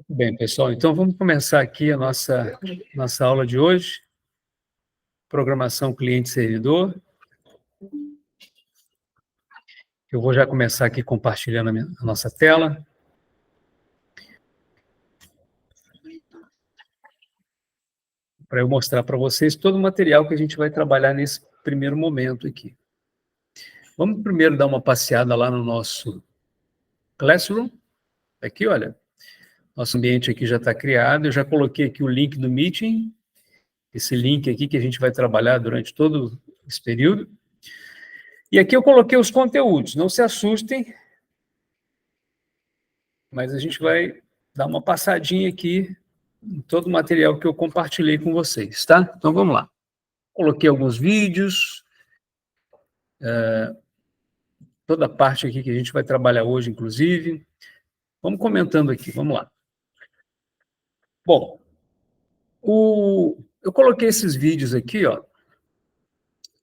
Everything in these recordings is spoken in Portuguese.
Bem, pessoal, então vamos começar aqui a nossa aula de hoje, programação cliente-servidor. Eu vou já começar aqui compartilhando a nossa tela. Para eu mostrar para vocês todo o material que a gente vai trabalhar nesse primeiro momento aqui. Vamos primeiro dar uma passeada lá no nosso Classroom. Aqui, olha, nosso ambiente aqui já está criado. Eu já coloquei aqui o link do Meeting, esse link aqui que a gente vai trabalhar durante todo esse período. E aqui eu coloquei os conteúdos, não se assustem, mas a gente vai dar uma passadinha aqui em todo o material que eu compartilhei com vocês, tá? Então vamos lá. Coloquei alguns vídeos, toda a parte aqui que a gente vai trabalhar hoje, inclusive. Vamos comentando aqui, vamos lá. Bom, eu coloquei esses vídeos aqui, ó.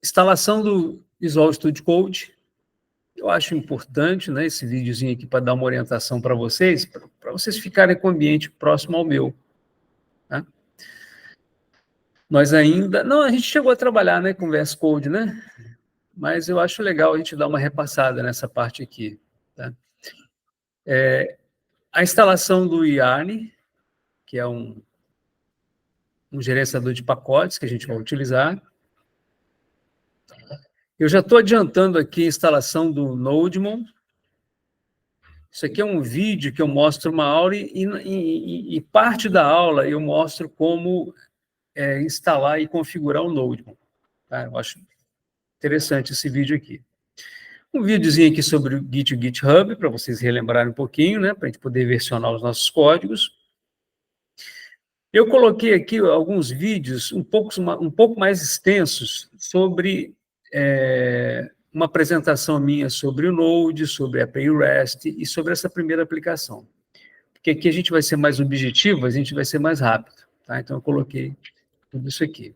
Instalação do Visual Studio Code. Eu acho importante, né, esse videozinho aqui para dar uma orientação para vocês ficarem com o ambiente próximo ao meu. Tá? Nós ainda... Não, a gente chegou a trabalhar, né, com VS Code, né? Mas eu acho legal a gente dar uma repassada nessa parte aqui. Tá? A instalação do Yarn, que é um gerenciador de pacotes que a gente vai utilizar. Eu já estou adiantando aqui a instalação do Nodemon. Isso aqui é um vídeo que eu mostro uma aula e parte da aula eu mostro como instalar e configurar o Nodemon. Tá? Eu acho interessante esse vídeo aqui. Um videozinho aqui sobre o Git e o GitHub, para vocês relembrarem um pouquinho, né, para a gente poder versionar os nossos códigos. Eu coloquei aqui alguns vídeos um pouco mais extensos sobre uma apresentação minha sobre o Node, sobre a API REST e sobre essa primeira aplicação. Porque aqui a gente vai ser mais objetivo, a gente vai ser mais rápido. Tá? Então, eu coloquei tudo isso aqui.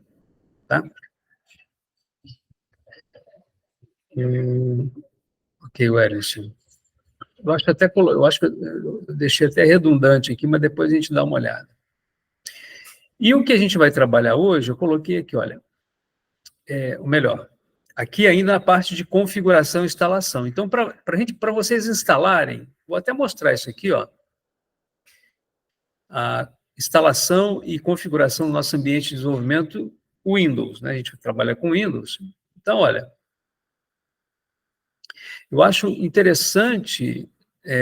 Tá? Ok, Wellington. Eu acho que eu deixei até redundante aqui, mas depois a gente dá uma olhada. E o que a gente vai trabalhar hoje, eu coloquei aqui, olha, o melhor, aqui ainda a parte de configuração e instalação. Então, para vocês instalarem, vou até mostrar isso aqui, ó, a instalação e configuração do nosso ambiente de desenvolvimento Windows, né? A gente trabalha com Windows. Então, olha, eu acho interessante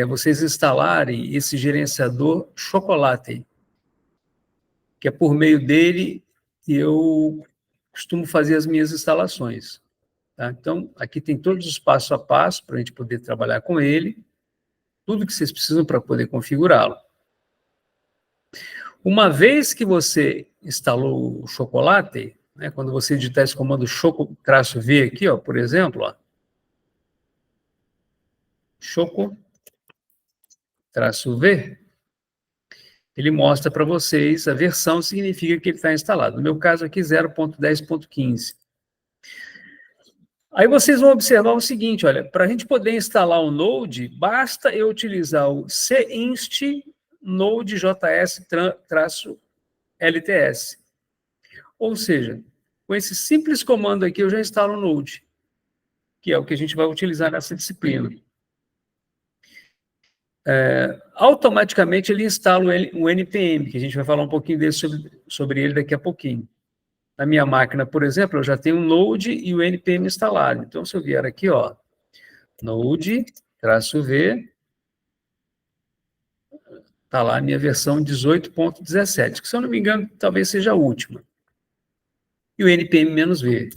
vocês instalarem esse gerenciador Chocolate, que é por meio dele que eu costumo fazer as minhas instalações. Tá? Então, aqui tem todos os passo a passo para a gente poder trabalhar com ele, tudo que vocês precisam para poder configurá-lo. Uma vez que você instalou o Chocolate, né, quando você digitar esse comando choco-v aqui, ó, por exemplo, ó, choco-v, ele mostra para vocês a versão, significa que ele está instalado. No meu caso aqui, 0.10.15. Aí vocês vão observar o seguinte, olha, para a gente poder instalar o Node, basta eu utilizar o cinst nodejs-lts. Ou seja, com esse simples comando aqui, eu já instalo o Node, que é o que a gente vai utilizar nessa disciplina. Automaticamente ele instala o NPM, que a gente vai falar um pouquinho sobre ele daqui a pouquinho. Na minha máquina, por exemplo, eu já tenho o Node e o NPM instalado. Então, se eu vier aqui, ó, Node-V, está lá a minha versão 18.17, que, se eu não me engano, talvez seja a última. E o NPM-V,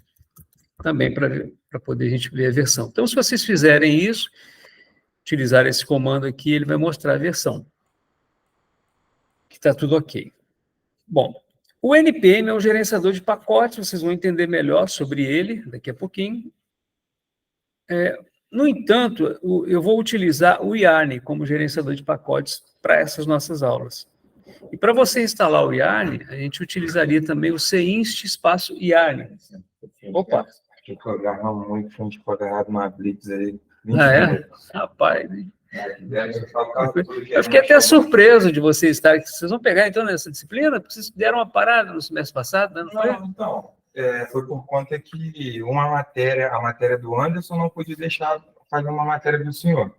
também para poder a gente ver a versão. Então, se vocês fizerem isso, utilizar esse comando aqui, ele vai mostrar a versão, que está tudo ok. Bom, o NPM é um gerenciador de pacotes, vocês vão entender melhor sobre ele daqui a pouquinho. No entanto, eu vou utilizar o Yarn como gerenciador de pacotes para essas nossas aulas. E para você instalar o Yarn, a gente utilizaria também o cinst espaço Yarn. Opa! Que programa muito, a gente pode errar uma blitz aí. Ah, é? Rapaz, Eu fiquei até surpreso de vocês estarem. Vocês vão pegar, então, nessa disciplina? Porque vocês deram uma parada no semestre passado, né? Não foi? Não, então, foi por conta que a matéria do Anderson, não pude deixar fazer uma matéria do senhor.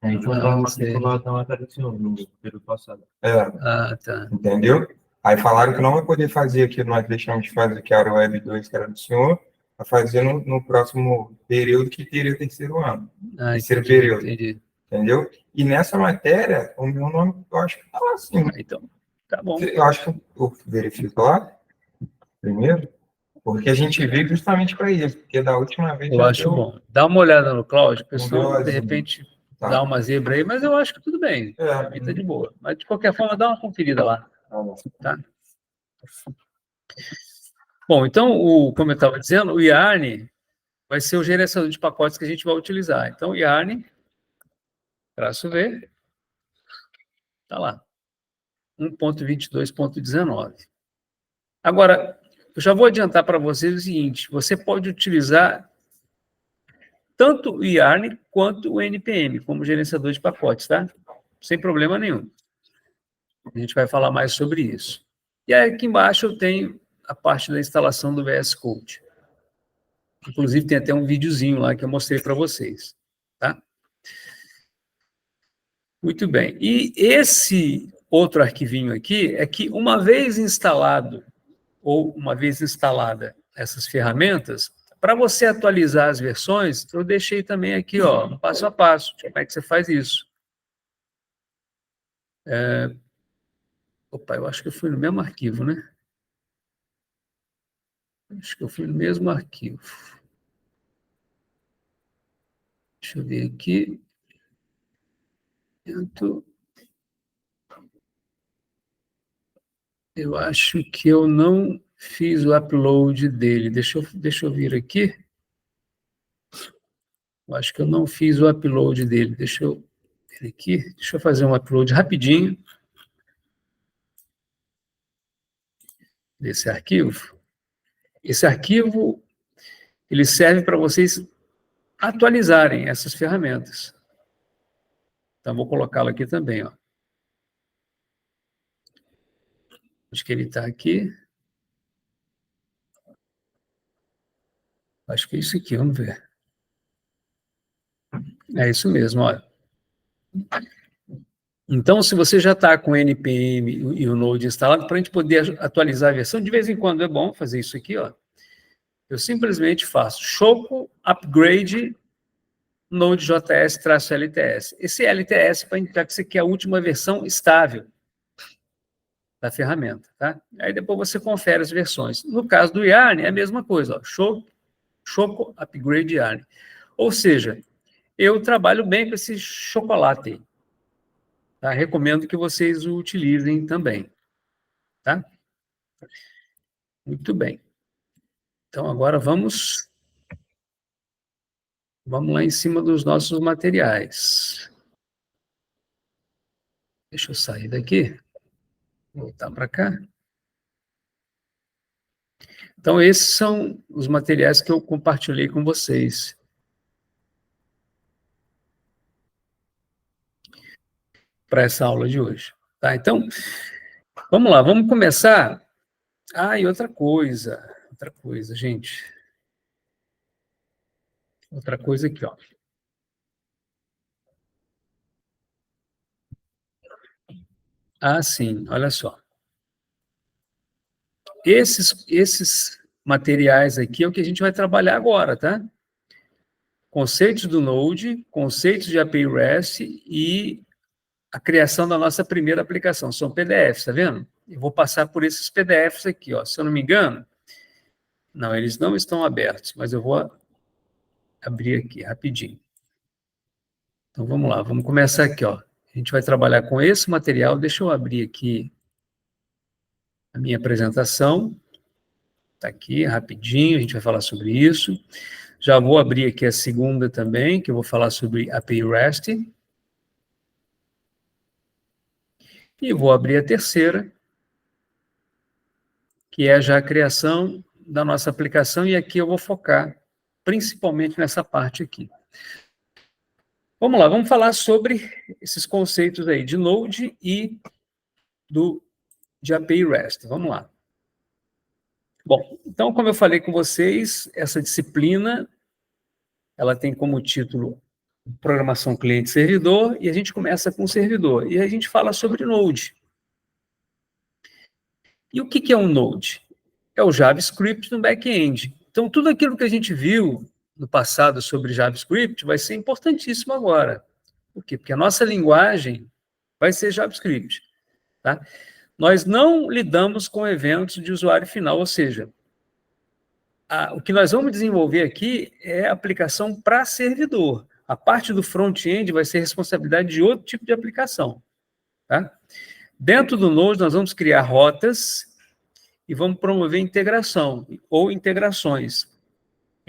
A gente não vai matricular a matéria do senhor no período passado. Ah, tá. Entendeu? Aí falaram que não vai poder fazer aqui, nós deixamos de fazer, que era o Web 2, que era do senhor, a fazer no próximo período, que teria terceiro ano. Terceiro período. Entendi. Entendeu? E nessa matéria, o meu nome, eu acho que estava assim. Então, tá bom. Eu acho que eu verifico lá, primeiro, porque a gente veio justamente para isso, porque da última vez... Eu acho bom. Dá uma olhada no Cláudio, pessoal, de assim, repente dá uma zebra aí, mas eu acho que tudo bem. Tá de boa. Mas, de qualquer forma, dá uma conferida lá. Tá? Bom, então, como eu estava dizendo, o Yarn vai ser o gerenciador de pacotes que a gente vai utilizar. Então, o Yarn, traço V, está lá. 1.22.19. Agora, eu já vou adiantar para vocês o seguinte, você pode utilizar tanto o Yarn quanto o NPM como gerenciador de pacotes, tá? Sem problema nenhum. A gente vai falar mais sobre isso. E aí, aqui embaixo eu tenho a parte da instalação do VS Code. Inclusive, tem até um videozinho lá que eu mostrei para vocês, tá? Muito bem. E esse outro arquivinho aqui é que, uma vez instalado, ou uma vez instalada essas ferramentas, para você atualizar as versões, eu deixei também aqui, ó, um passo a passo, como é que você faz isso. Opa, eu acho que eu fui no mesmo arquivo, né? Acho que eu fui no mesmo arquivo. Deixa eu ver aqui. Eu acho que eu não fiz o upload dele. Deixa eu vir aqui. Eu acho que eu não fiz o upload dele. Deixa eu ver aqui. Deixa eu fazer um upload rapidinho desse arquivo. Esse arquivo, ele serve para vocês atualizarem essas ferramentas. Então, vou colocá-lo aqui também, ó. Acho que ele está aqui. Acho que é isso aqui, vamos ver. É isso mesmo, olha. Então, se você já está com o NPM e o Node instalado, para a gente poder atualizar a versão, de vez em quando é bom fazer isso aqui, ó. Eu simplesmente faço choco upgrade Node.js-LTS. Esse LTS para indicar que isso aqui é a última versão estável da ferramenta, tá? Aí depois você confere as versões. No caso do Yarn, é a mesma coisa, ó, choco upgrade Yarn. Ou seja, eu trabalho bem com esse chocolate. Tá? Recomendo que vocês o utilizem também. Tá? Muito bem. Então, agora vamos lá em cima dos nossos materiais. Deixa eu sair daqui. Voltar para cá. Então, esses são os materiais que eu compartilhei com vocês. Para essa aula de hoje. Tá? Então, vamos lá, vamos começar. Ah, e outra coisa, gente. Outra coisa aqui, ó. Ah, sim, olha só. Esses materiais aqui é o que a gente vai trabalhar agora, tá? Conceitos do Node, conceitos de API REST e a criação da nossa primeira aplicação. São PDFs, tá vendo? Eu vou passar por esses PDFs aqui, ó. Se eu não me engano, não, eles não estão abertos, mas eu vou abrir aqui rapidinho. Então, vamos lá, vamos começar aqui, ó. A gente vai trabalhar com esse material. Deixa eu abrir aqui a minha apresentação. Está aqui, rapidinho, a gente vai falar sobre isso. Já vou abrir aqui a segunda também, que eu vou falar sobre API REST. E vou abrir a terceira, que é já a criação da nossa aplicação, e aqui eu vou focar principalmente nessa parte aqui. Vamos lá, vamos falar sobre esses conceitos aí de Node e de API REST. Vamos lá. Bom, então, como eu falei com vocês, essa disciplina, ela tem como título Programação Cliente-Servidor, e a gente começa com o servidor. E a gente fala sobre Node. E o que é um Node? É o JavaScript no back-end. Então, tudo aquilo que a gente viu no passado sobre JavaScript vai ser importantíssimo agora. Por quê? Porque a nossa linguagem vai ser JavaScript. Tá? Nós não lidamos com eventos de usuário final, ou seja, o que nós vamos desenvolver aqui é aplicação para servidor. A parte do front-end vai ser responsabilidade de outro tipo de aplicação. Tá? Dentro do Node, nós vamos criar rotas e vamos promover integração ou integrações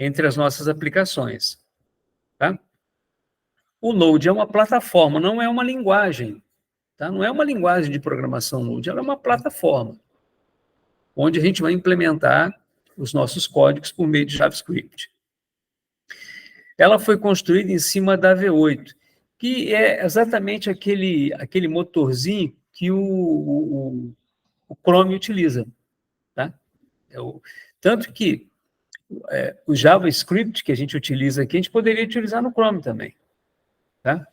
entre as nossas aplicações. Tá? O Node é uma plataforma, não é uma linguagem. Tá? Não é uma linguagem de programação Node, ela é uma plataforma, onde a gente vai implementar os nossos códigos por meio de JavaScript. Ela foi construída em cima da V8, que é exatamente aquele motorzinho que o Chrome utiliza. Tá? Tanto que o JavaScript que a gente utiliza aqui, a gente poderia utilizar no Chrome também. Tá?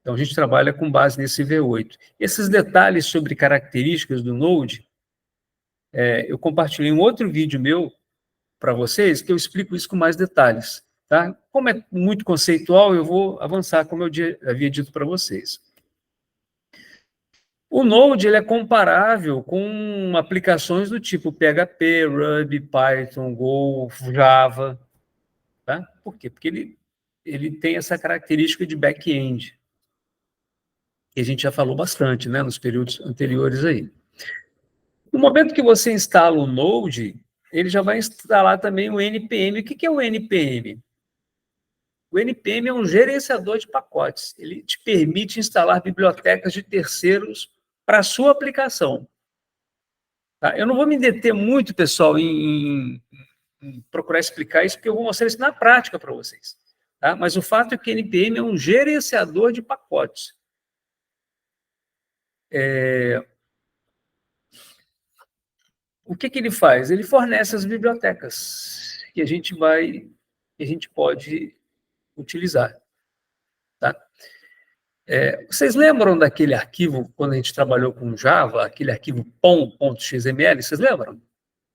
Então, a gente trabalha com base nesse V8. Esses detalhes sobre características do Node, eu compartilhei um outro vídeo meu para vocês, que eu explico isso com mais detalhes. Tá? Como é muito conceitual, eu vou avançar, como eu havia dito para vocês. O Node ele é comparável com aplicações do tipo PHP, Ruby, Python, Go, Java. Tá? Por quê? Porque ele tem essa característica de back-end, que a gente já falou bastante, né, nos períodos anteriores aí. No momento que você instala o Node, ele já vai instalar também o NPM. O que é o NPM? O NPM é um gerenciador de pacotes. Ele te permite instalar bibliotecas de terceiros para a sua aplicação. Tá? Eu não vou me deter muito, pessoal, em procurar explicar isso, porque eu vou mostrar isso na prática para vocês. Tá? Mas o fato é que o NPM é um gerenciador de pacotes. O que ele faz? Ele fornece as bibliotecas que a gente pode utilizar. Tá? Vocês lembram daquele arquivo, quando a gente trabalhou com Java, aquele arquivo pom.xml, vocês lembram?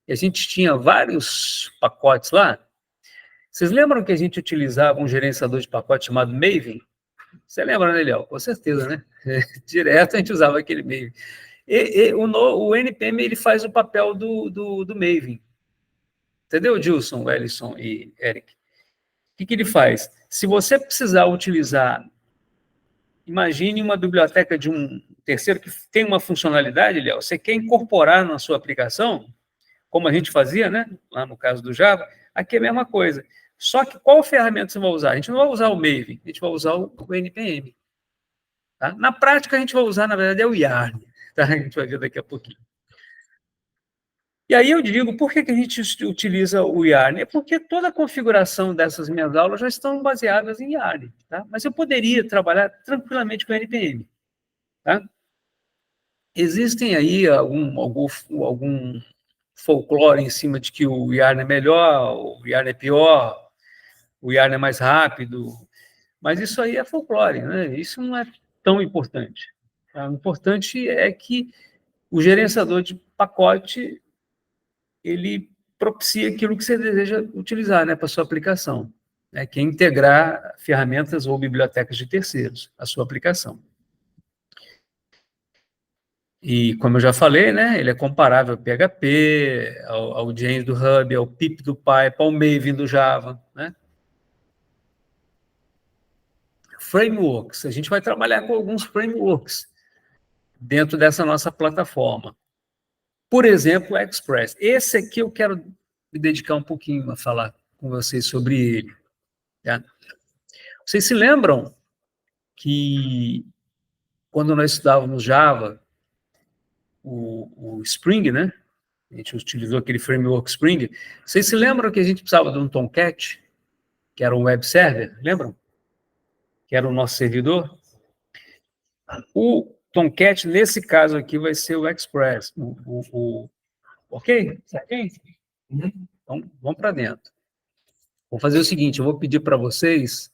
E a gente tinha vários pacotes lá. Vocês lembram que a gente utilizava um gerenciador de pacote chamado Maven? Você lembra, né, Léo? Com certeza, né? Direto a gente usava aquele Maven. O NPM ele faz o papel do Maven. Entendeu, Gilson, Wellison e Eric? O que ele faz? Se você precisar utilizar, imagine uma biblioteca de um terceiro que tem uma funcionalidade, Léo, você quer incorporar na sua aplicação, como a gente fazia, né? Lá no caso do Java, aqui é a mesma coisa. Só que qual ferramenta você vai usar? A gente não vai usar o Maven, a gente vai usar o NPM. Tá? Na prática, a gente vai usar, na verdade, o Yarn. Tá? A gente vai ver daqui a pouquinho. E aí eu digo, por que a gente utiliza o Yarn? É porque toda a configuração dessas minhas aulas já estão baseadas em Yarn. Tá? Mas eu poderia trabalhar tranquilamente com NPM. Tá? Existem aí algum folclore em cima de que o Yarn é melhor, o Yarn é pior, o Yarn é mais rápido, mas isso aí é folclore, né? Isso não é tão importante. Tá? O importante é que o gerenciador de pacote ele propicia aquilo que você deseja utilizar, né, para a sua aplicação, né, que é integrar ferramentas ou bibliotecas de terceiros à sua aplicação. E, como eu já falei, né, ele é comparável ao PHP, ao Django do Ruby, ao Pip do Python, ao Maven do Java. Né? Frameworks. A gente vai trabalhar com alguns frameworks dentro dessa nossa plataforma. Por exemplo, o Express. Esse aqui eu quero me dedicar um pouquinho a falar com vocês sobre ele. Tá? Vocês se lembram que, quando nós estudávamos Java, o Spring, né? A gente utilizou aquele framework Spring. Vocês se lembram que a gente precisava de um Tomcat, que era um web server? Lembram? que era o nosso servidor. O Tomcat, nesse caso aqui, vai ser o Express. Ok? Certinho? Então, vamos para dentro. Vou fazer o seguinte, eu vou pedir para vocês...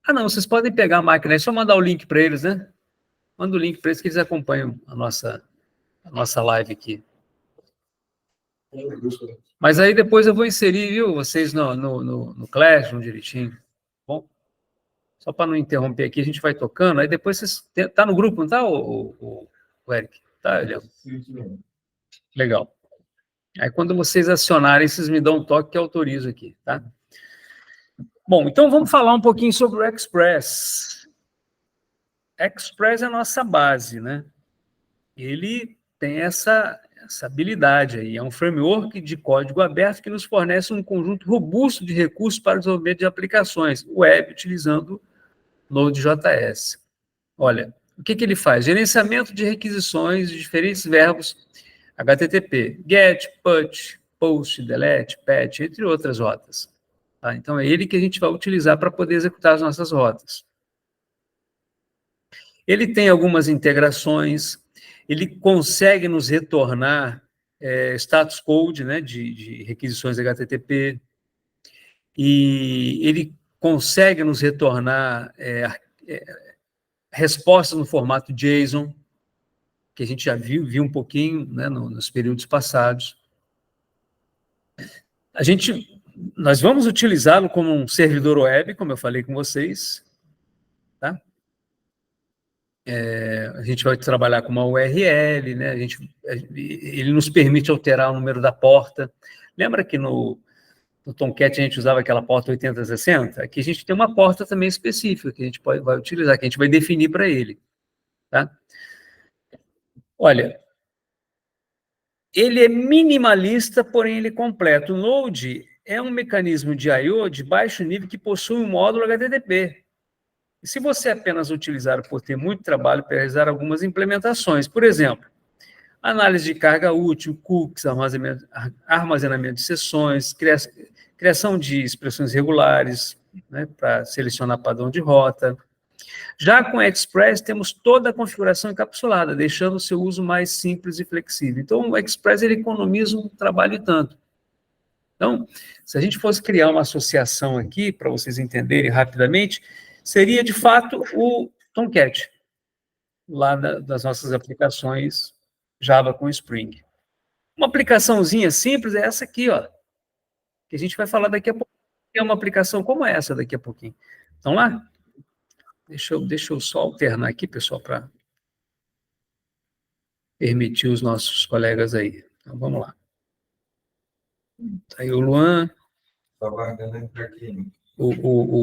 Ah, não, vocês podem pegar a máquina, é só mandar o link para eles, né? Manda o link para eles que eles acompanham a nossa live aqui. Mas aí depois eu vou inserir, viu, vocês no Classroom direitinho. Bom, só para não interromper aqui, a gente vai tocando, aí depois vocês... Tá no grupo, não tá, o Eric? Tá, Eliel? Sim. Legal. Aí quando vocês acionarem, vocês me dão um toque que eu autorizo aqui, tá? Bom, então vamos falar um pouquinho sobre o Express. Express é a nossa base, né? Ele tem essa habilidade aí, é um framework de código aberto que nos fornece um conjunto robusto de recursos para o desenvolvimento de aplicações web utilizando Node.js. Olha, o que ele faz? Gerenciamento de requisições de diferentes verbos HTTP, GET, PUT, POST, DELETE, PATCH, entre outras rotas. Tá? Então, é ele que a gente vai utilizar para poder executar as nossas rotas. Ele tem algumas integrações, ele consegue nos retornar status code, né, de requisições HTTP, e ele consegue nos retornar respostas no formato JSON, que a gente já viu um pouquinho, né, nos períodos passados. Nós vamos utilizá-lo como um servidor web, como eu falei com vocês, tá? A gente vai trabalhar com uma URL, né? Ele nos permite alterar o número da porta. Lembra que no Tomcat a gente usava aquela porta 8060? Aqui a gente tem uma porta também específica que a gente vai utilizar, que a gente vai definir para ele, tá? Olha, ele é minimalista, porém ele é completo. O Node é um mecanismo de I/O de baixo nível que possui um módulo HTTP. E se você apenas utilizar por ter muito trabalho para realizar algumas implementações, por exemplo, análise de carga útil, cookies, armazenamento de sessões, criação de expressões regulares, né, para selecionar padrão de rota. Já com o Express, temos toda a configuração encapsulada, deixando o seu uso mais simples e flexível. Então, o Express ele economiza um trabalho tanto. Então, se a gente fosse criar uma associação aqui, para vocês entenderem rapidamente, seria, de fato, o Tomcat, lá das nossas aplicações Java com Spring. Uma aplicaçãozinha simples é essa aqui, ó, que a gente vai falar daqui a pouco. É uma aplicação como essa daqui a pouquinho. Então, lá, deixa eu só alternar aqui, pessoal, para permitir os nossos colegas aí. Então, vamos lá. Tá aí o Luan.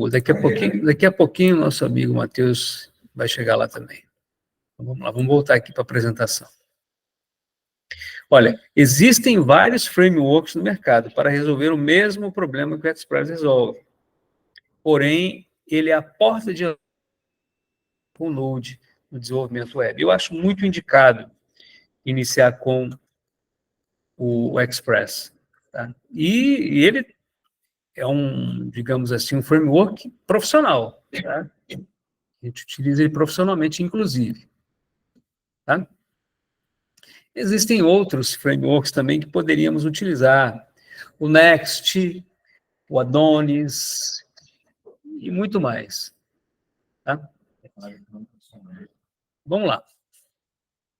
Daqui a pouquinho, nosso amigo Matheus vai chegar lá também. Então, vamos lá, vamos voltar aqui para a apresentação. Olha, existem vários frameworks no mercado para resolver o mesmo problema que o Express resolve. Porém, ele é a porta de o Node no desenvolvimento web. Eu acho muito indicado iniciar com o Express. Tá? E ele é digamos assim, um framework profissional. Tá? A gente utiliza ele profissionalmente, inclusive. Tá? Existem outros frameworks também que poderíamos utilizar. O Next, o Adonis e muito mais. Tá? Vamos lá.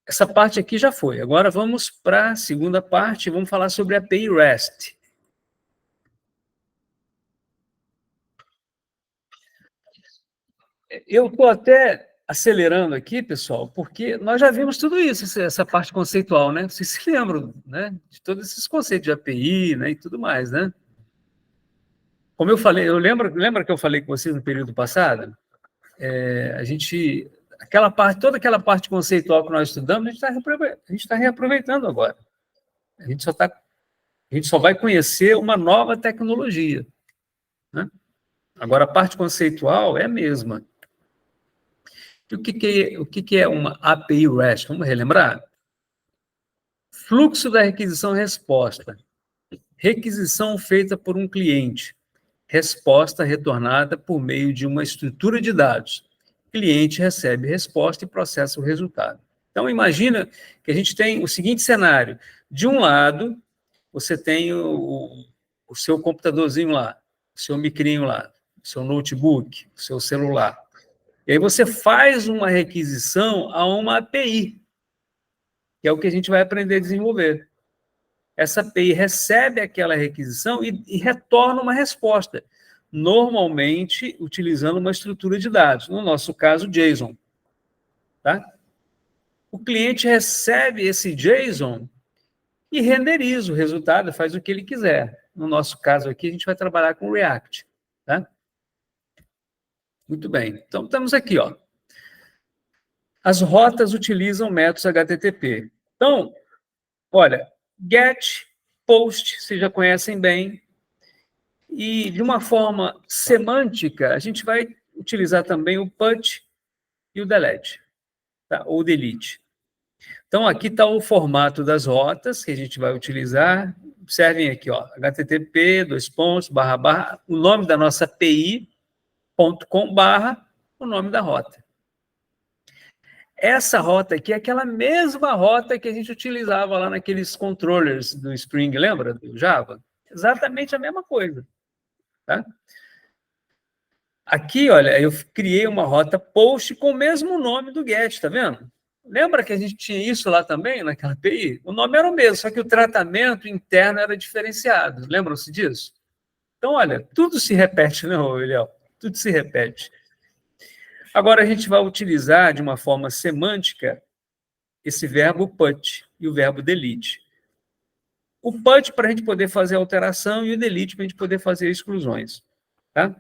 Essa parte aqui já foi. Agora vamos para a segunda parte, vamos falar sobre a API REST. Eu estou até acelerando aqui, pessoal, porque nós já vimos tudo isso, essa parte conceitual, né? Vocês se lembram, né, de todos esses conceitos de API, né, e tudo mais, né? Como eu falei, lembra que eu falei com vocês no período passado? Toda aquela parte conceitual que nós estudamos, a gente está reaproveitando agora. A gente só vai conhecer uma nova tecnologia, né? Agora, a parte conceitual é a mesma. E o que é uma API REST? Vamos relembrar? Fluxo da requisição-resposta. Requisição feita por um cliente. resposta retornada por meio de uma estrutura de dados. O cliente recebe resposta e processa o resultado. Então, imagina que a gente tem o seguinte cenário. De um lado, você tem o seu computadorzinho lá, o seu micrinho lá, o seu notebook, o seu celular. E aí você faz uma requisição a uma API, que é o que a gente vai aprender a desenvolver. Essa API recebe aquela requisição e retorna uma resposta, normalmente utilizando uma estrutura de dados, no nosso caso, JSON. Tá? O cliente recebe esse JSON e renderiza o resultado, faz o que ele quiser. No nosso caso aqui, a gente vai trabalhar com React. Tá? Muito bem. Então, estamos aqui, ó. As rotas utilizam métodos HTTP. Então, olha, GET, POST, vocês já conhecem bem, e de uma forma semântica, a gente vai utilizar também o PUT e o DELETE, tá? Ou DELETE. Então, aqui está o formato das rotas que a gente vai utilizar. Observem aqui, ó, http, // o nome da nossa API.com/ o nome da rota. Essa rota aqui é aquela mesma rota que a gente utilizava lá naqueles controllers do Spring, lembra? Do Java? Exatamente a mesma coisa. Tá? Aqui, olha, eu criei uma rota POST com o mesmo nome do GET, tá vendo? Lembra que a gente tinha isso lá também, naquela API? O nome era o mesmo, só que o tratamento interno era diferenciado. Lembram-se disso? Então, olha, tudo se repete, né, Eliel? Tudo se repete. Agora, a gente vai utilizar de uma forma semântica esse verbo put e o verbo delete. O put para a gente poder fazer alteração e o delete para a gente poder fazer exclusões. Tá?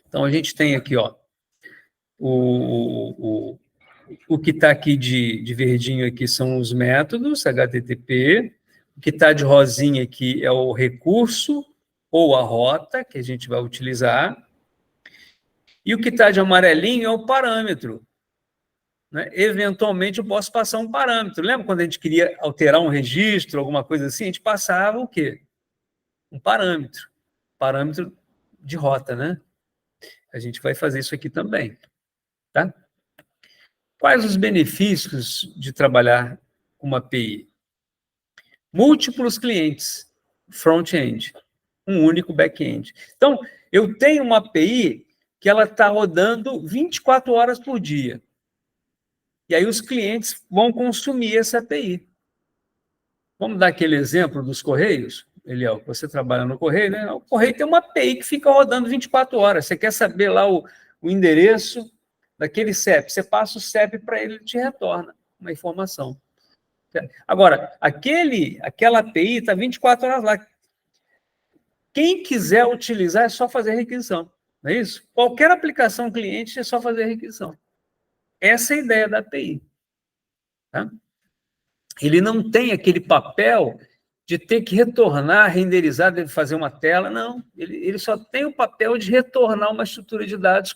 Então, a gente tem aqui, ó, o que está aqui de verdinho aqui são os métodos HTTP, o que está de rosinha aqui é o recurso ou a rota que a gente vai utilizar, e o que está de amarelinho é o parâmetro. Né? Eventualmente, eu posso passar um parâmetro. Lembra quando a gente queria alterar um registro, alguma coisa assim? A gente passava o quê? Um parâmetro. Parâmetro de rota, né? A gente vai fazer isso aqui também. Tá? Quais os benefícios de trabalhar com uma API? Múltiplos clientes, front-end, um único back-end. Então, eu tenho uma API que ela está rodando 24 horas por dia. E aí os clientes vão consumir essa API. Vamos dar aquele exemplo dos Correios? Eliel, você trabalha no Correio, né? O Correio tem uma API que fica rodando 24 horas. Você quer saber lá o endereço daquele CEP, você passa o CEP para ele, ele te retorna uma informação. Agora, aquela API está 24 horas lá. Quem quiser utilizar é só fazer requisição, não é isso? Qualquer aplicação cliente é só fazer requisição. Essa é a ideia da API. Tá? Ele não tem aquele papel de ter que retornar, renderizar, deve fazer uma tela, não. Ele só tem o papel de retornar uma estrutura de dados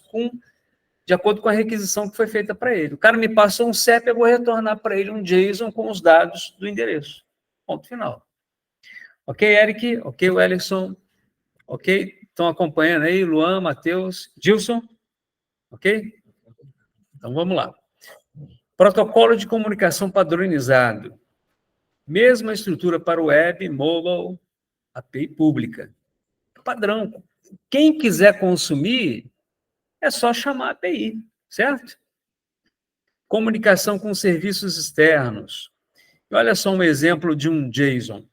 de acordo com a requisição que foi feita para ele. O cara me passou um CEP, eu vou retornar para ele um JSON com os dados do endereço. Ponto final. Ok, Eric? Ok, Wellington? Ok? Estão acompanhando aí, Luan, Matheus, Gilson? Ok? Então, vamos lá. Protocolo de comunicação padronizado. Mesma estrutura para o web, mobile, API pública. Padrão. Quem quiser consumir, é só chamar a API, certo? Comunicação com serviços externos. E olha só um exemplo de um JSON.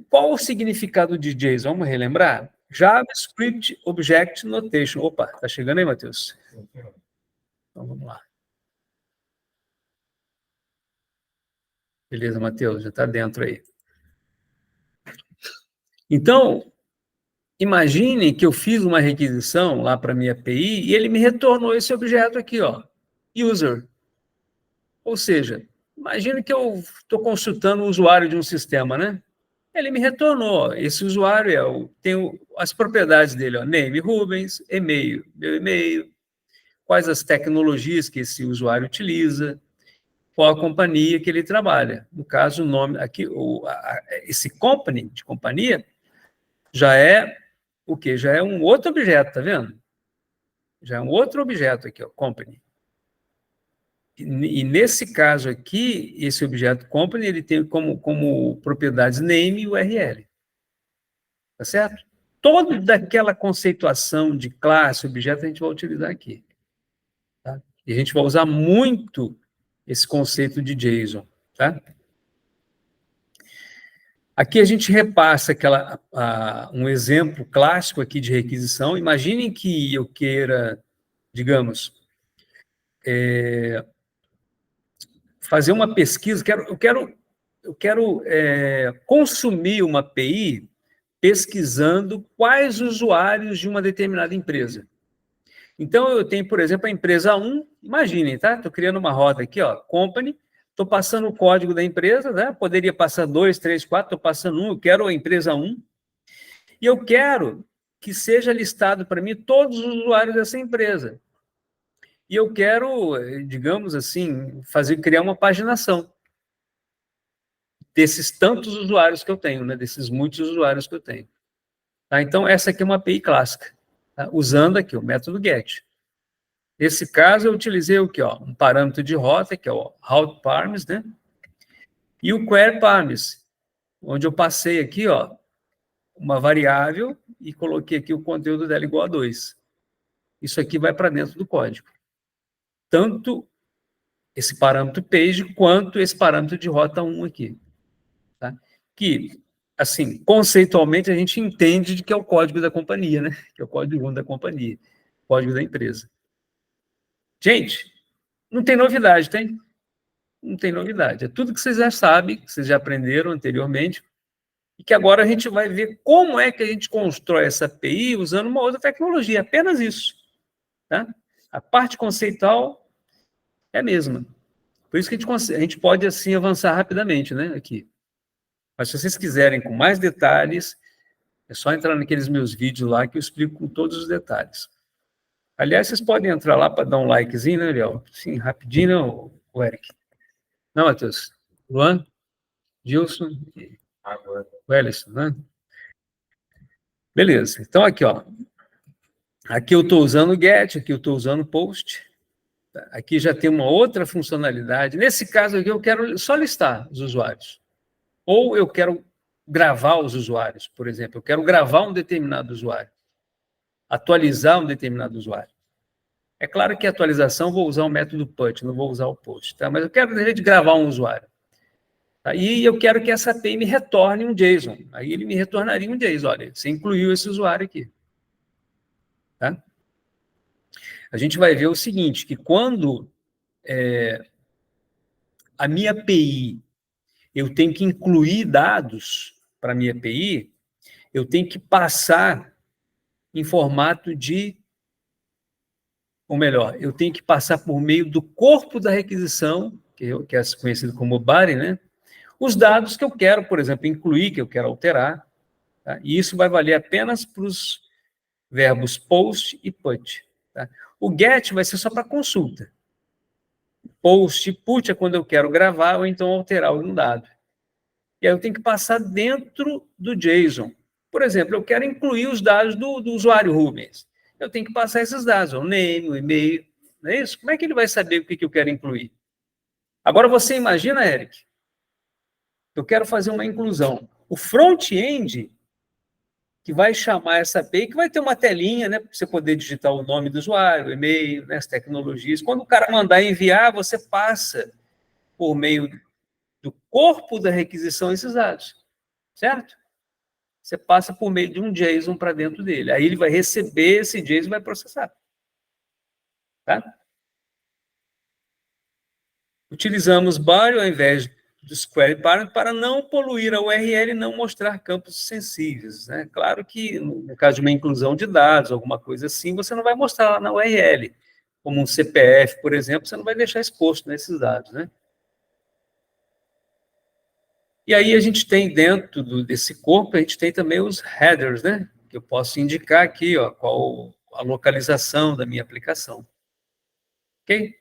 Qual o significado de JSON? Vamos relembrar? JavaScript Object Notation. Opa, tá chegando aí, Matheus? Então, vamos lá. Beleza, Matheus, já está dentro aí. Então, imaginem que eu fiz uma requisição lá para a minha API e ele me retornou esse objeto aqui, ó, user. Ou seja, imagine que eu estou consultando o usuário de um sistema, né? Ele me retornou, esse usuário tem as propriedades dele, ó, name Rubens, e-mail, meu e-mail, quais as tecnologias que esse usuário utiliza, qual a companhia que ele trabalha. No caso, o nome aqui, esse company, de companhia, já é o quê? Já é um outro objeto, tá vendo? Já é um outro objeto aqui, ó, company. E nesse caso aqui, esse objeto company, ele tem como propriedades name e URL. Tá certo? Toda aquela conceituação de classe, objeto, a gente vai utilizar aqui. Tá? E a gente vai usar muito esse conceito de JSON. Tá? Aqui a gente repassa um exemplo clássico aqui de requisição. Imaginem que eu queira, digamos, fazer uma pesquisa, eu quero consumir uma API pesquisando quais usuários de uma determinada empresa. Então, eu tenho, por exemplo, a empresa 1, imaginem, tá? Estou criando uma roda aqui, ó, company, estou passando o código da empresa, né? Poderia passar 2, 3, 4, estou passando 1, eu quero a empresa 1, e eu quero que seja listado para mim todos os usuários dessa empresa. E eu quero, digamos assim, criar uma paginação desses tantos usuários que eu tenho, né? Desses muitos usuários que eu tenho. Tá? Então, essa aqui é uma API clássica, tá? Usando aqui o método GET. Nesse caso, eu utilizei o quê? Ó, um parâmetro de rota, que é o route params, né? E o query params, onde eu passei aqui, ó, uma variável e coloquei aqui o conteúdo dela igual a 2. Isso aqui vai para dentro do código. Tanto esse parâmetro page quanto esse parâmetro de rota 1 aqui. Tá? Que, assim, conceitualmente a gente entende de que é o código da companhia, né? Que é o código 1 da companhia, código da empresa. Gente, não tem novidade, tem? Não tem novidade. É tudo que vocês já sabem, que vocês já aprenderam anteriormente, e que agora a gente vai ver como é que a gente constrói essa API usando uma outra tecnologia, apenas isso. Tá? A parte conceitual é a mesma. Por isso que a gente pode, assim, avançar rapidamente, né, aqui. Mas se vocês quiserem com mais detalhes, é só entrar naqueles meus vídeos lá que eu explico com todos os detalhes. Aliás, vocês podem entrar lá para dar um likezinho, né, Léo? Sim, rapidinho, né, o Eric? Não, Matheus? Luan? Gilson? O Ellison, né? Beleza. Então, aqui, ó. Aqui eu estou usando o get, aqui eu estou usando o post. Aqui já tem uma outra funcionalidade. Nesse caso aqui, eu quero só listar os usuários. Ou eu quero gravar os usuários, por exemplo. Eu quero gravar um determinado usuário. Atualizar um determinado usuário. É claro que a atualização vou usar o método put, não vou usar o post. Tá? Mas eu quero, de repente, gravar um usuário. Tá? E eu quero que essa API me retorne um JSON. Aí ele me retornaria um JSON. Olha, você incluiu esse usuário aqui. Tá? A gente vai ver o seguinte, que quando a minha API, eu tenho que incluir dados para a minha API, eu tenho que passar em formato de, ou melhor, eu tenho que passar por meio do corpo da requisição, que é conhecido como body, né? Os dados que eu quero, por exemplo, incluir, que eu quero alterar, tá? E isso vai valer apenas para os verbos post e put. Tá? O get vai ser só para consulta. Post e put é quando eu quero gravar ou então alterar algum dado. E aí eu tenho que passar dentro do JSON. Por exemplo, eu quero incluir os dados do usuário Rubens. Eu tenho que passar esses dados, o name, o e-mail, não é isso? Como é que ele vai saber o que eu quero incluir? Agora você imagina, Eric, eu quero fazer uma inclusão. O front-end que vai chamar essa API, que vai ter uma telinha, né, para você poder digitar o nome do usuário, o e-mail, né, as tecnologias. Quando o cara mandar enviar, você passa por meio do corpo da requisição esses dados, certo? Você passa por meio de um JSON para dentro dele. Aí ele vai receber esse JSON e vai processar. Tá? Utilizamos body ao invés dos query params para não poluir a URL e não mostrar campos sensíveis. Né? Claro que, no caso de uma inclusão de dados, alguma coisa assim, você não vai mostrar lá na URL. Como um CPF, por exemplo, você não vai deixar exposto nesses dados. Né? E aí a gente tem dentro desse corpo, a gente tem também os headers, né? Que eu posso indicar aqui, ó, qual a localização da minha aplicação. Ok?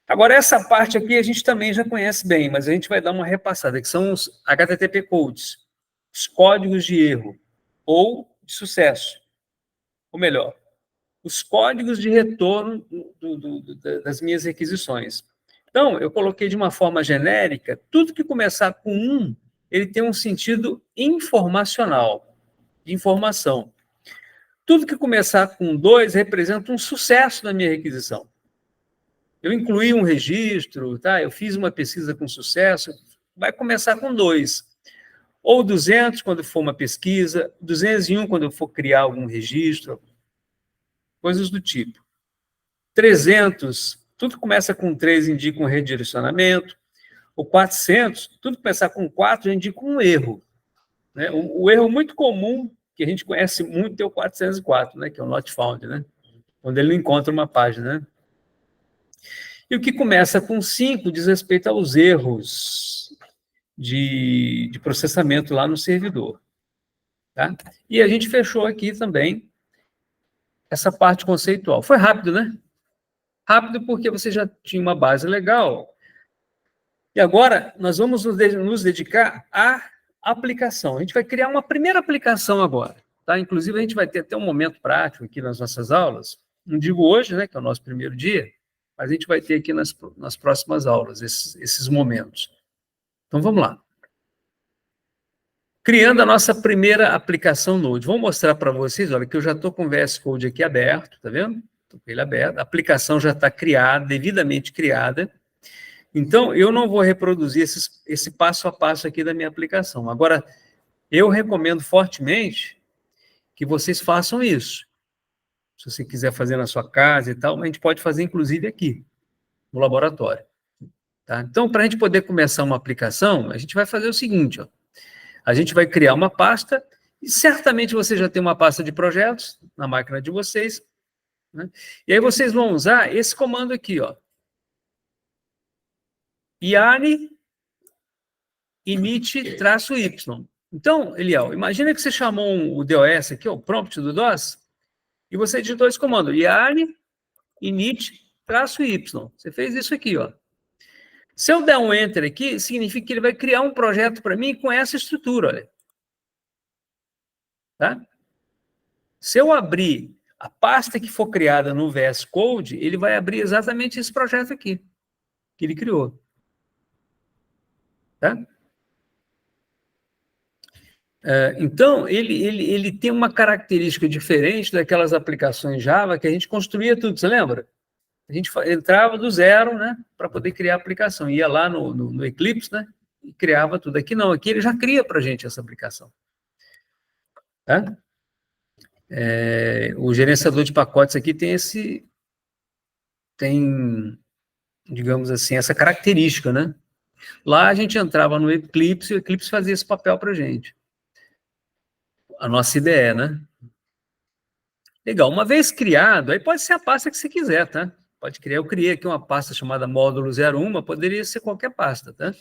Agora, essa parte aqui a gente também já conhece bem, mas a gente vai dar uma repassada, que são os HTTP codes, os códigos de erro, ou de sucesso. Ou melhor, os códigos de retorno das minhas requisições. Então, eu coloquei de uma forma genérica, tudo que começar com 1, ele tem um sentido informacional, de informação. Tudo que começar com 2 representa um sucesso na minha requisição. Eu incluí um registro, tá? Eu fiz uma pesquisa com sucesso, vai começar com 2. Ou 200, quando for uma pesquisa, 201, quando eu for criar algum registro, coisas do tipo. 300, tudo que começa com 3 indica um redirecionamento. O 400, tudo que começar com 4 indica um erro. Né? O erro muito comum, que a gente conhece muito, é o 404, né? Que é o not found, né? Quando ele não encontra uma página. Né? E o que começa com 5 diz respeito aos erros de processamento lá no servidor. Tá? E a gente fechou aqui também essa parte conceitual. Foi rápido, né? Rápido porque você já tinha uma base legal. E agora nós vamos nos dedicar à aplicação. A gente vai criar uma primeira aplicação agora. Tá? Inclusive, a gente vai ter até um momento prático aqui nas nossas aulas. Não digo hoje, né, que é o nosso primeiro dia, mas a gente vai ter aqui nas próximas aulas esses momentos. Então, vamos lá. Criando a nossa primeira aplicação Node. Vou mostrar para vocês, olha, que eu já estou com o VS Code aqui aberto, tá vendo? Estou com ele aberto. A aplicação já está criada, devidamente criada. Então, eu não vou reproduzir esse passo a passo aqui da minha aplicação. Agora, eu recomendo fortemente que vocês façam isso. Se você quiser fazer na sua casa e tal, a gente pode fazer, inclusive, aqui, no laboratório. Tá? Então, para a gente poder começar uma aplicação, a gente vai fazer o seguinte, ó. A gente vai criar uma pasta, e certamente você já tem uma pasta de projetos na máquina de vocês, né? E aí vocês vão usar esse comando aqui, ó. yarn init-y. Então, Eliel, imagina que você chamou o DOS aqui, o prompt do DOS, e você digitou esse comando, yarn init-y. Você fez isso aqui, ó. Se eu der um enter aqui, significa que ele vai criar um projeto para mim com essa estrutura, olha. Tá? Se eu abrir a pasta que for criada no VS Code, ele vai abrir exatamente esse projeto aqui, que ele criou. Tá? Então, ele tem uma característica diferente daquelas aplicações Java que a gente construía tudo, você lembra? A gente entrava do zero, né, para poder criar a aplicação. Ia lá no Eclipse, né, e criava tudo. Aqui não, aqui ele já cria para a gente essa aplicação. Tá? O gerenciador de pacotes aqui tem, digamos assim, essa característica, né? Lá a gente entrava no Eclipse e o Eclipse fazia esse papel para a gente. A nossa IDE, né? Legal, uma vez criado, aí pode ser a pasta que você quiser, tá? Pode criar, eu criei aqui uma pasta chamada módulo 01, mas poderia ser qualquer pasta, tá?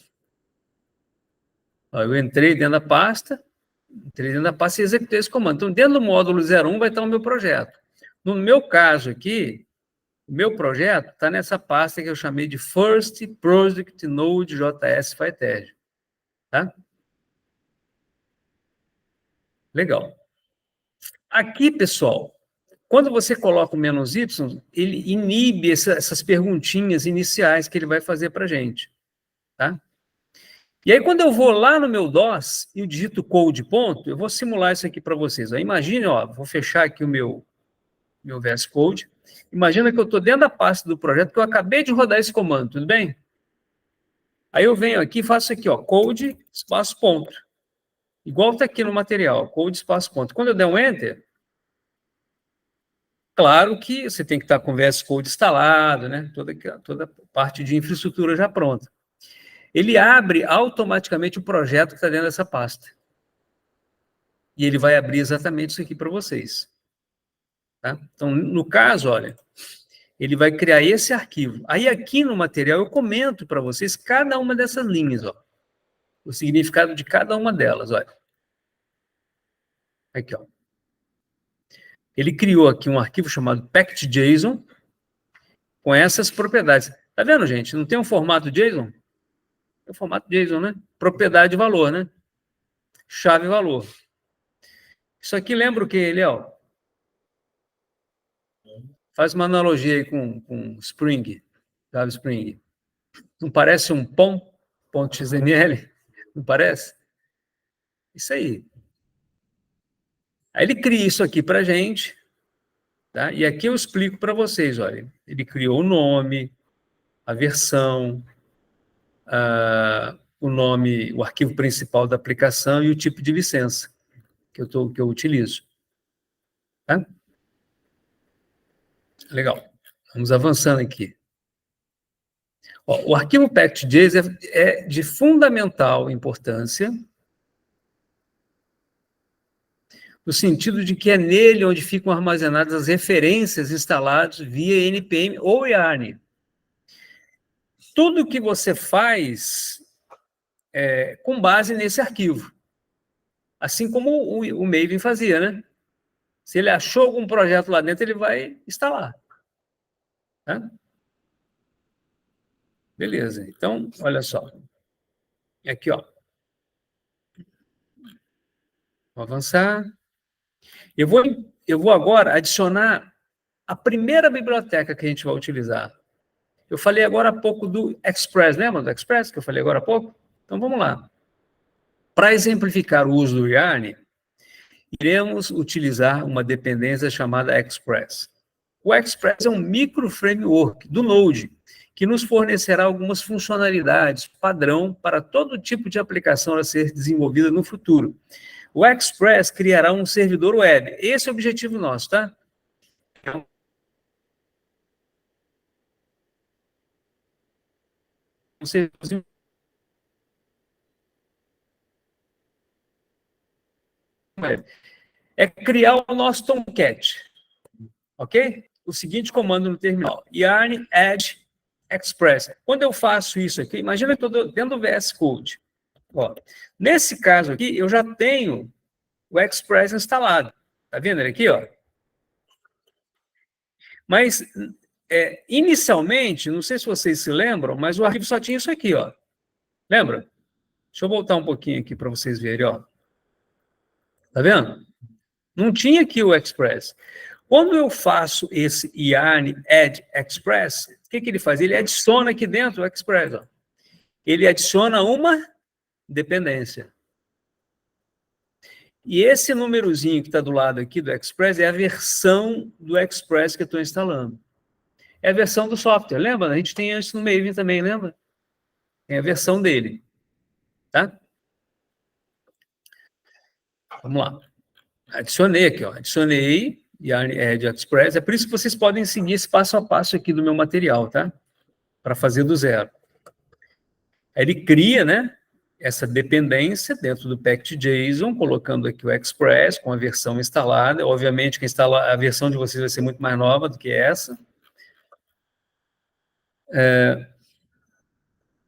Ó, eu entrei dentro da pasta e executei esse comando. Então, dentro do módulo 01 vai estar o meu projeto. No meu caso aqui, o meu projeto está nessa pasta que eu chamei de First Project Node JS FileTag. Tá? Legal. Aqui, pessoal, quando você coloca o "-y", ele inibe essas perguntinhas iniciais que ele vai fazer para a gente. Tá? E aí, quando eu vou lá no meu DOS e eu digito code ponto, eu vou simular isso aqui para vocês. Ó. Imagine, ó, vou fechar aqui o meu VS Code. Imagina que eu estou dentro da pasta do projeto que eu acabei de rodar esse comando, tudo bem? Aí eu venho aqui e faço aqui, ó, code, espaço, ponto. Igual está aqui no material, code, espaço, ponto. Quando eu der um enter, claro que você tem que estar com o VS Code instalado, né? Toda parte de infraestrutura já pronta. Ele abre automaticamente o projeto que está dentro dessa pasta. E ele vai abrir exatamente isso aqui para vocês. Tá? Então, no caso, olha, ele vai criar esse arquivo. Aí, aqui no material, eu comento para vocês cada uma dessas linhas, ó. O significado de cada uma delas, olha. Aqui, ó. Ele criou aqui um arquivo chamado packed.json com essas propriedades. Tá vendo, gente? Não tem um formato JSON? É o formato JSON, né? Propriedade e valor, né? Chave e valor. Isso aqui lembra o que, Eliel? Faz uma analogia aí com Spring, Java Spring. Não parece um .xml? Não parece? Isso aí. Aí ele cria isso aqui para a gente, tá? E aqui eu explico para vocês, olha. Ele criou o nome, a versão, o nome, o arquivo principal da aplicação e o tipo de licença que eu utilizo. Tá? Legal. Vamos avançando aqui. Ó, o arquivo package.js é de fundamental importância, no sentido de que é nele onde ficam armazenadas as referências instaladas via NPM ou yarn. Tudo que você faz é com base nesse arquivo. Assim como o Maven fazia, né? Se ele achou algum projeto lá dentro, ele vai instalar. Tá? Beleza. Então, olha só. Aqui, ó. Vou avançar. Eu vou agora adicionar a primeira biblioteca que a gente vai utilizar. Eu falei agora há pouco do Express, lembra do Express que eu falei agora há pouco? Então, vamos lá. Para exemplificar o uso do Yarn, iremos utilizar uma dependência chamada Express. O Express é um micro-framework do Node, que nos fornecerá algumas funcionalidades padrão para todo tipo de aplicação a ser desenvolvida no futuro. O Express criará um servidor web. Esse é o objetivo nosso, tá? É criar o nosso Tomcat, ok? O seguinte comando no terminal, yarn add express. Quando eu faço isso aqui, imagina que eu estou dentro do VS Code. Ó, nesse caso aqui, eu já tenho o Express instalado. Tá vendo ele aqui, ó? Mas, inicialmente, não sei se vocês se lembram, mas o arquivo só tinha isso aqui, ó. Lembra? Deixa eu voltar um pouquinho aqui para vocês verem, ó. Tá vendo? Não tinha aqui o Express. Quando eu faço esse yarn add express, o que ele faz? Ele adiciona aqui dentro o express. Ó. Ele adiciona uma dependência. E esse númerozinho que está do lado aqui do express é a versão do express que eu estou instalando. É a versão do software, lembra? A gente tem antes no Maven também, lembra? É a versão dele. Tá? Vamos lá. Adicionei aqui, ó. Adicionei Yarn Add Express. É por isso que vocês podem seguir esse passo a passo aqui do meu material, tá? Para fazer do zero. Aí ele cria, né, essa dependência dentro do package.json, colocando aqui o Express com a versão instalada. Obviamente, a versão de vocês vai ser muito mais nova do que essa.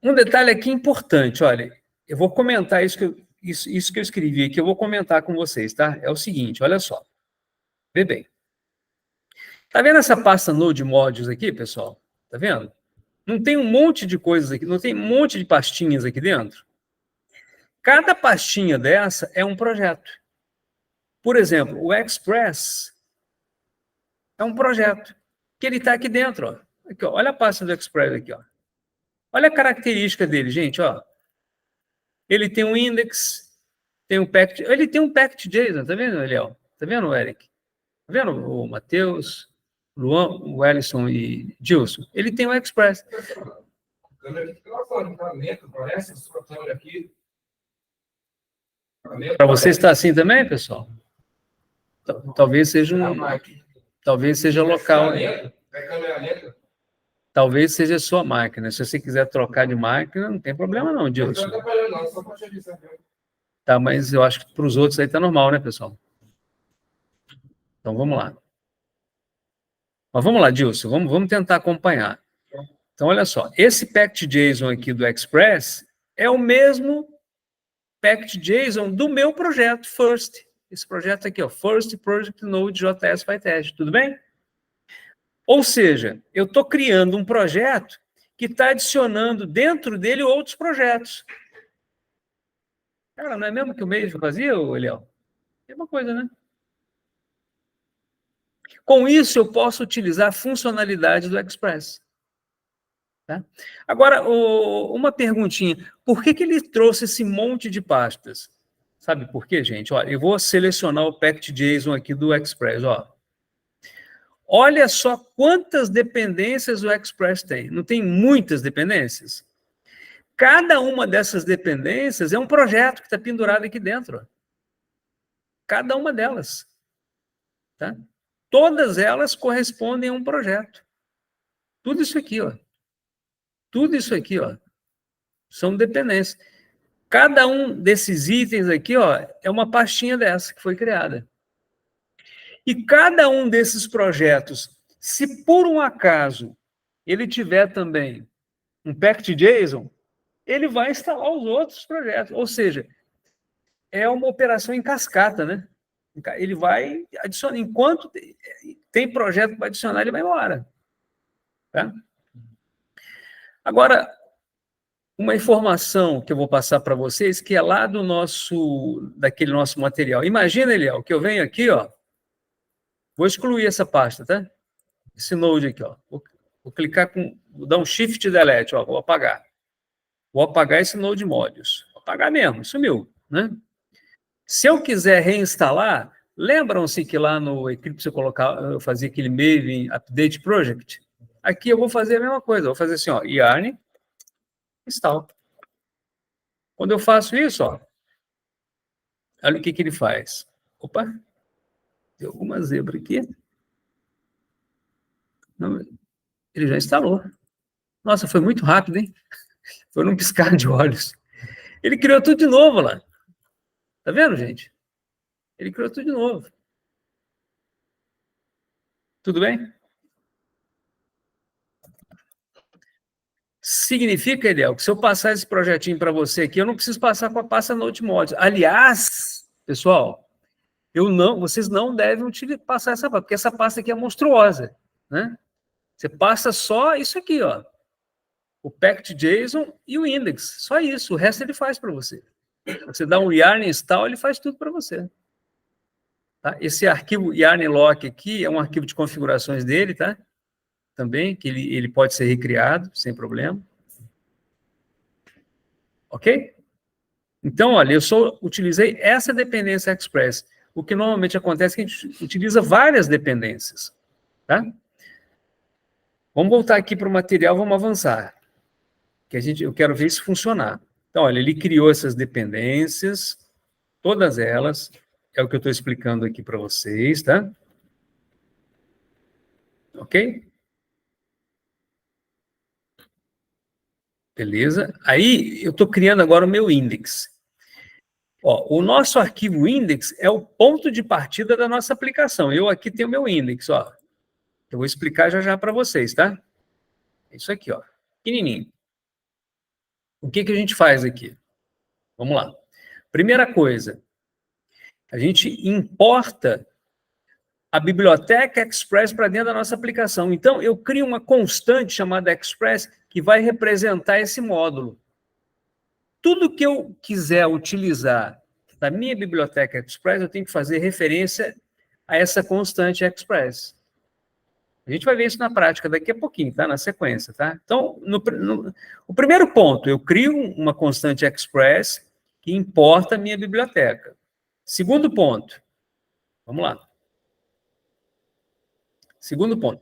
Um detalhe aqui importante, olha, eu vou comentar isso que eu escrevi aqui, eu vou comentar com vocês, tá? É o seguinte, olha só. Vê bem. Tá vendo essa pasta Node Modules aqui, pessoal? Tá vendo? Não tem um monte de coisas aqui, não tem um monte de pastinhas aqui dentro? Cada pastinha dessa é um projeto. Por exemplo, o Express é um projeto que ele está aqui dentro. Ó. Aqui, ó. Olha a pasta do Express aqui. Ó. Olha a característica dele, gente. Ó. Ele tem um index, tem um package. Ele tem um package.json, tá vendo, Eliel? Tá vendo, Eric? Tá vendo o Matheus, Luan, o Ellison e Gilson? Ele tem o Express. A câmera aqui lá fora, tá lento, parece a sua câmera aqui. Para você está assim também, pessoal? Talvez seja talvez seja local. Talvez seja a sua máquina. Se você quiser trocar de máquina, não tem problema não, Dilson. Tá, mas eu acho que para os outros aí tá normal, né, pessoal? Então vamos lá. Mas vamos lá, Dilson, vamos tentar acompanhar. Então, olha só, esse package.json aqui do Express é o mesmo package.json do meu projeto First. Esse projeto aqui, ó, First Project Node.js PyTest, tudo bem? Ou seja, eu estou criando um projeto que está adicionando dentro dele outros projetos. Cara, não é mesmo que o Maven fazia, Eliel? Mesma coisa, né? Com isso, eu posso utilizar a funcionalidade do Express. Tá? Agora, uma perguntinha. Por que ele trouxe esse monte de pastas? Sabe por quê, gente? Olha, eu vou selecionar o packed.json aqui do Express. Ó. Olha só quantas dependências o Express tem. Não tem muitas dependências? Cada uma dessas dependências é um projeto que está pendurado aqui dentro. Ó. Cada uma delas. Tá? Todas elas correspondem a um projeto. Tudo isso aqui, ó. Tudo isso aqui, ó, são dependências. Cada um desses itens aqui, ó, é uma pastinha dessa que foi criada. E cada um desses projetos, se por um acaso ele tiver também um packed.json, ele vai instalar os outros projetos. Ou seja, é uma operação em cascata, né? Ele vai adicionar. Enquanto tem projeto para adicionar, ele vai embora. Tá? Agora, uma informação que eu vou passar para vocês, que é lá daquele nosso material. Imagina, Eliel, que eu venho aqui, ó, vou excluir essa pasta, tá? Esse node aqui, ó. Vou clicar vou dar um shift delete, ó, vou apagar. Vou apagar esse node modules. Vou apagar mesmo, sumiu, né? Se eu quiser reinstalar, lembram-se que lá no Eclipse eu fazia aquele Maven Update Project? Aqui eu vou fazer a mesma coisa, vou fazer assim, ó, yarn install. Quando eu faço isso, ó, olha o que ele faz. Opa, deu alguma zebra aqui. Não, ele já instalou. Nossa, foi muito rápido, hein? Foi num piscar de olhos. Ele criou tudo de novo lá. Tá vendo, gente? Ele criou tudo de novo. Tudo bem? Significa, Eliel, que se eu passar esse projetinho para você aqui, eu não preciso passar com a pasta Node Mods. Aliás, pessoal, vocês não devem passar essa pasta, porque essa pasta aqui é monstruosa, né? Você passa só isso aqui, ó. O packed.json e o index. Só isso. O resto ele faz para você. Você dá um yarn install, ele faz tudo para você. Tá? Esse arquivo yarn lock aqui é um arquivo de configurações dele, tá? Também, que ele pode ser recriado, sem problema. Ok? Então, olha, eu só utilizei essa dependência Express. O que normalmente acontece é que a gente utiliza várias dependências. Tá? Vamos voltar aqui para o material, vamos avançar. Eu quero ver isso funcionar. Então, olha, ele criou essas dependências, todas elas, é o que eu estou explicando aqui para vocês, tá? Ok? Beleza? Aí, eu estou criando agora o meu index. Ó, o nosso arquivo index é o ponto de partida da nossa aplicação. Eu aqui tenho o meu index, ó. Eu vou explicar já para vocês, tá? É isso aqui, ó. Pequenininho. O que a gente faz aqui? Vamos lá. Primeira coisa, a gente importa a biblioteca Express para dentro da nossa aplicação. Então, eu crio uma constante chamada Express que vai representar esse módulo. Tudo que eu quiser utilizar da minha biblioteca Express, eu tenho que fazer referência a essa constante Express. A gente vai ver isso na prática daqui a pouquinho, tá? Na sequência, tá? Então, o primeiro ponto, eu crio uma constante Express que importa a minha biblioteca. Segundo ponto, vamos lá. Segundo ponto.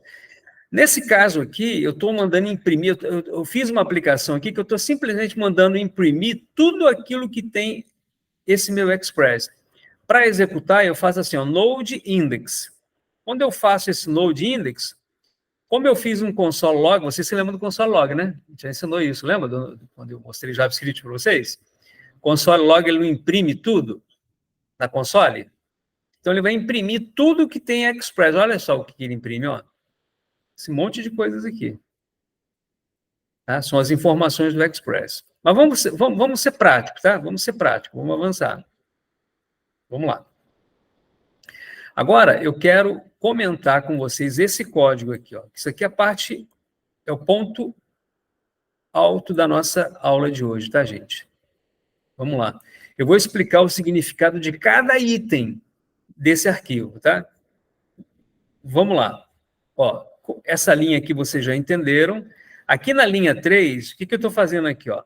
Nesse caso aqui, eu estou mandando imprimir, eu fiz uma aplicação aqui que eu estou simplesmente mandando imprimir tudo aquilo que tem esse meu Express. Para executar, eu faço assim, ó, node index. Quando eu faço esse node index, como eu fiz um console log, vocês se lembram do console log, né? A gente já ensinou isso, lembra? Quando eu mostrei JavaScript para vocês? Console log, ele não imprime tudo na console? Então, ele vai imprimir tudo que tem Express. Olha só o que ele imprime, ó. Esse monte de coisas aqui. Tá? São as informações do Express. Mas vamos ser práticos, tá? Vamos ser práticos, vamos avançar. Vamos lá. Agora, eu quero comentar com vocês esse código aqui, ó. Isso aqui é o ponto alto da nossa aula de hoje, tá, gente? Vamos lá. Eu vou explicar o significado de cada item desse arquivo, tá? vamos lá. Ó, essa linha aqui vocês já entenderam. Aqui na linha 3, o que eu estou fazendo aqui? Ó?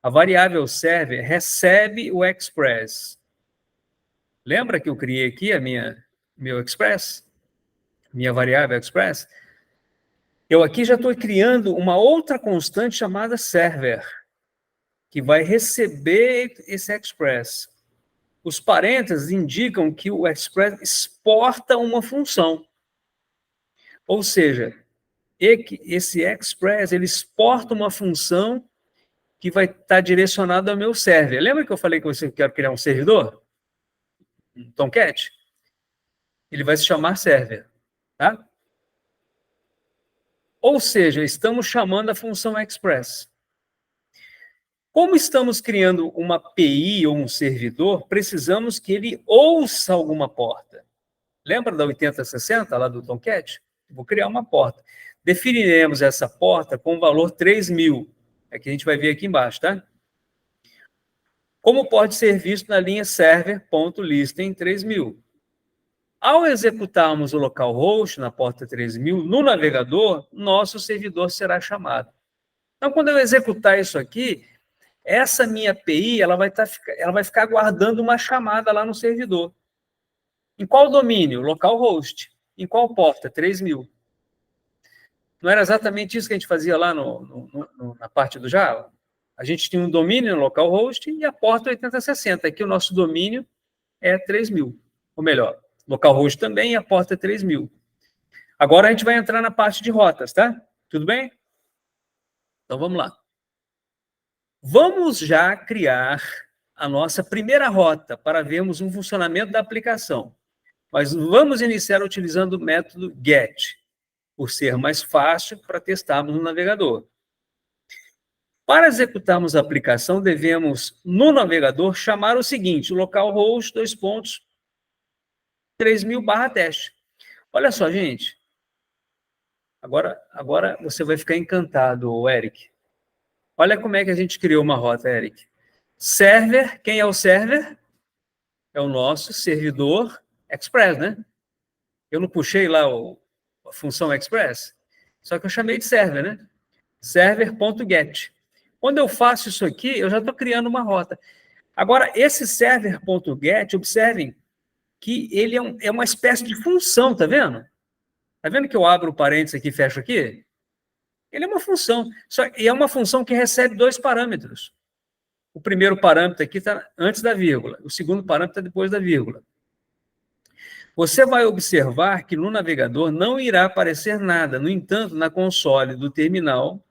A variável server recebe o express. Lembra que eu criei aqui meu express? Minha variável express? Eu aqui já estou criando uma outra constante chamada server, que vai receber esse express. Os parênteses indicam que o express exporta uma função. Ou seja, esse express ele exporta uma função que vai estar direcionada ao meu server. Lembra que eu falei que eu quero criar um servidor? Um Tomcat? Ele vai se chamar server. Tá? Ou seja, estamos chamando a função express. Como estamos criando uma API ou um servidor, precisamos que ele ouça alguma porta. Lembra da 8060, lá do Tomcat? Vou criar uma porta. Definiremos essa porta com o valor 3.000. É que a gente vai ver aqui embaixo, tá? Como pode ser visto na linha server.listen 3.000. Ao executarmos o localhost na porta 3.000 no navegador, nosso servidor será chamado. Então, quando eu executar isso aqui, essa minha API ela vai ficar guardando uma chamada lá no servidor. Em qual domínio? Localhost. Em qual porta? 3.000. Não era exatamente isso que a gente fazia lá na parte do Java? A gente tinha um domínio no localhost e a porta 8060. Aqui o nosso domínio é 3.000. Ou melhor, localhost também e a porta é 3.000. Agora a gente vai entrar na parte de rotas, tá? Tudo bem? Então vamos lá. Vamos já criar a nossa primeira rota para vermos um funcionamento da aplicação. Mas vamos iniciar utilizando o método get, por ser mais fácil para testarmos no navegador. Para executarmos a aplicação, devemos, no navegador, chamar o seguinte, localhost 3.000/teste. Olha só, gente. Agora você vai ficar encantado, Eric. Olha como é que a gente criou uma rota, Eric. Server, quem é o server? É o nosso servidor Express, né? Eu não puxei lá a função Express, só que eu chamei de server, né? Server.get. Quando eu faço isso aqui, eu já estou criando uma rota. Agora, esse server.get, observem que ele é uma espécie de função, tá vendo? Tá vendo que eu abro o parênteses aqui e fecho aqui? Ele é uma função. E é uma função que recebe 2 parâmetros. O primeiro parâmetro aqui está antes da vírgula. O segundo parâmetro está depois da vírgula. Você vai observar que no navegador não irá aparecer nada. No entanto, na console do terminal,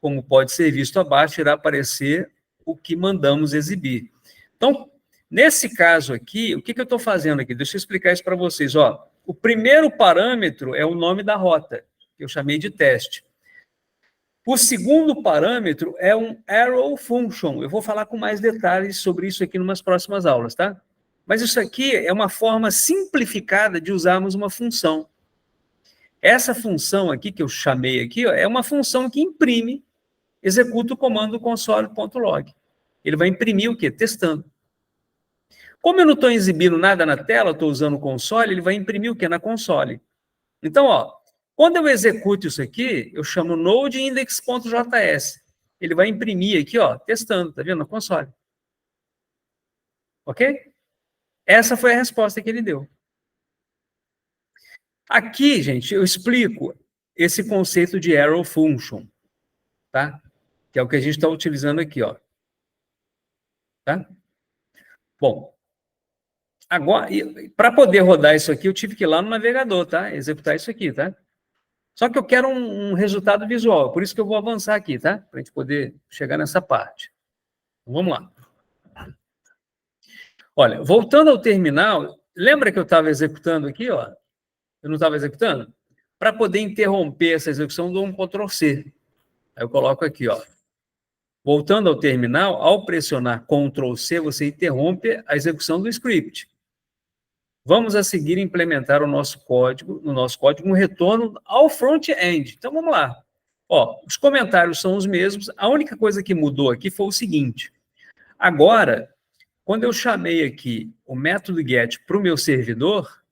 como pode ser visto abaixo, irá aparecer o que mandamos exibir. Então, nesse caso aqui, o que eu estou fazendo aqui? Deixa eu explicar isso para vocês. Ó, o primeiro parâmetro é o nome da rota, que eu chamei de teste. O segundo parâmetro é um arrow function. Eu vou falar com mais detalhes sobre isso aqui em umas próximas aulas, tá? Mas isso aqui é uma forma simplificada de usarmos uma função. Essa função aqui, que eu chamei aqui, ó, é uma função que imprime, executa o comando console.log. Ele vai imprimir o quê? Testando. Como eu não estou exibindo nada na tela, estou usando o console, ele vai imprimir o quê? Na console. Então, ó, quando eu executo isso aqui, eu chamo node.index.js. Ele vai imprimir aqui, ó, testando, tá vendo? Na console. Ok? Essa foi a resposta que ele deu. Aqui, gente, eu explico esse conceito de arrow function, tá? Que é o que a gente está utilizando aqui, ó. Tá? Bom, agora, para poder rodar isso aqui, eu tive que ir lá no navegador, tá? Executar isso aqui, tá? Só que eu quero um resultado visual, por isso que eu vou avançar aqui, tá? Para a gente poder chegar nessa parte. Vamos lá. Olha, voltando ao terminal, lembra que eu estava executando aqui, ó? Eu não estava executando? Para poder interromper essa execução, eu dou um Ctrl+C. Aí eu coloco aqui, ó. Voltando ao terminal, ao pressionar Ctrl+C, você interrompe a execução do script. Vamos a seguir implementar no nosso código um retorno ao front-end. Então, vamos lá. Ó, os comentários são os mesmos, a única coisa que mudou aqui foi o seguinte. Agora, quando eu chamei aqui o método get para o meu servidor,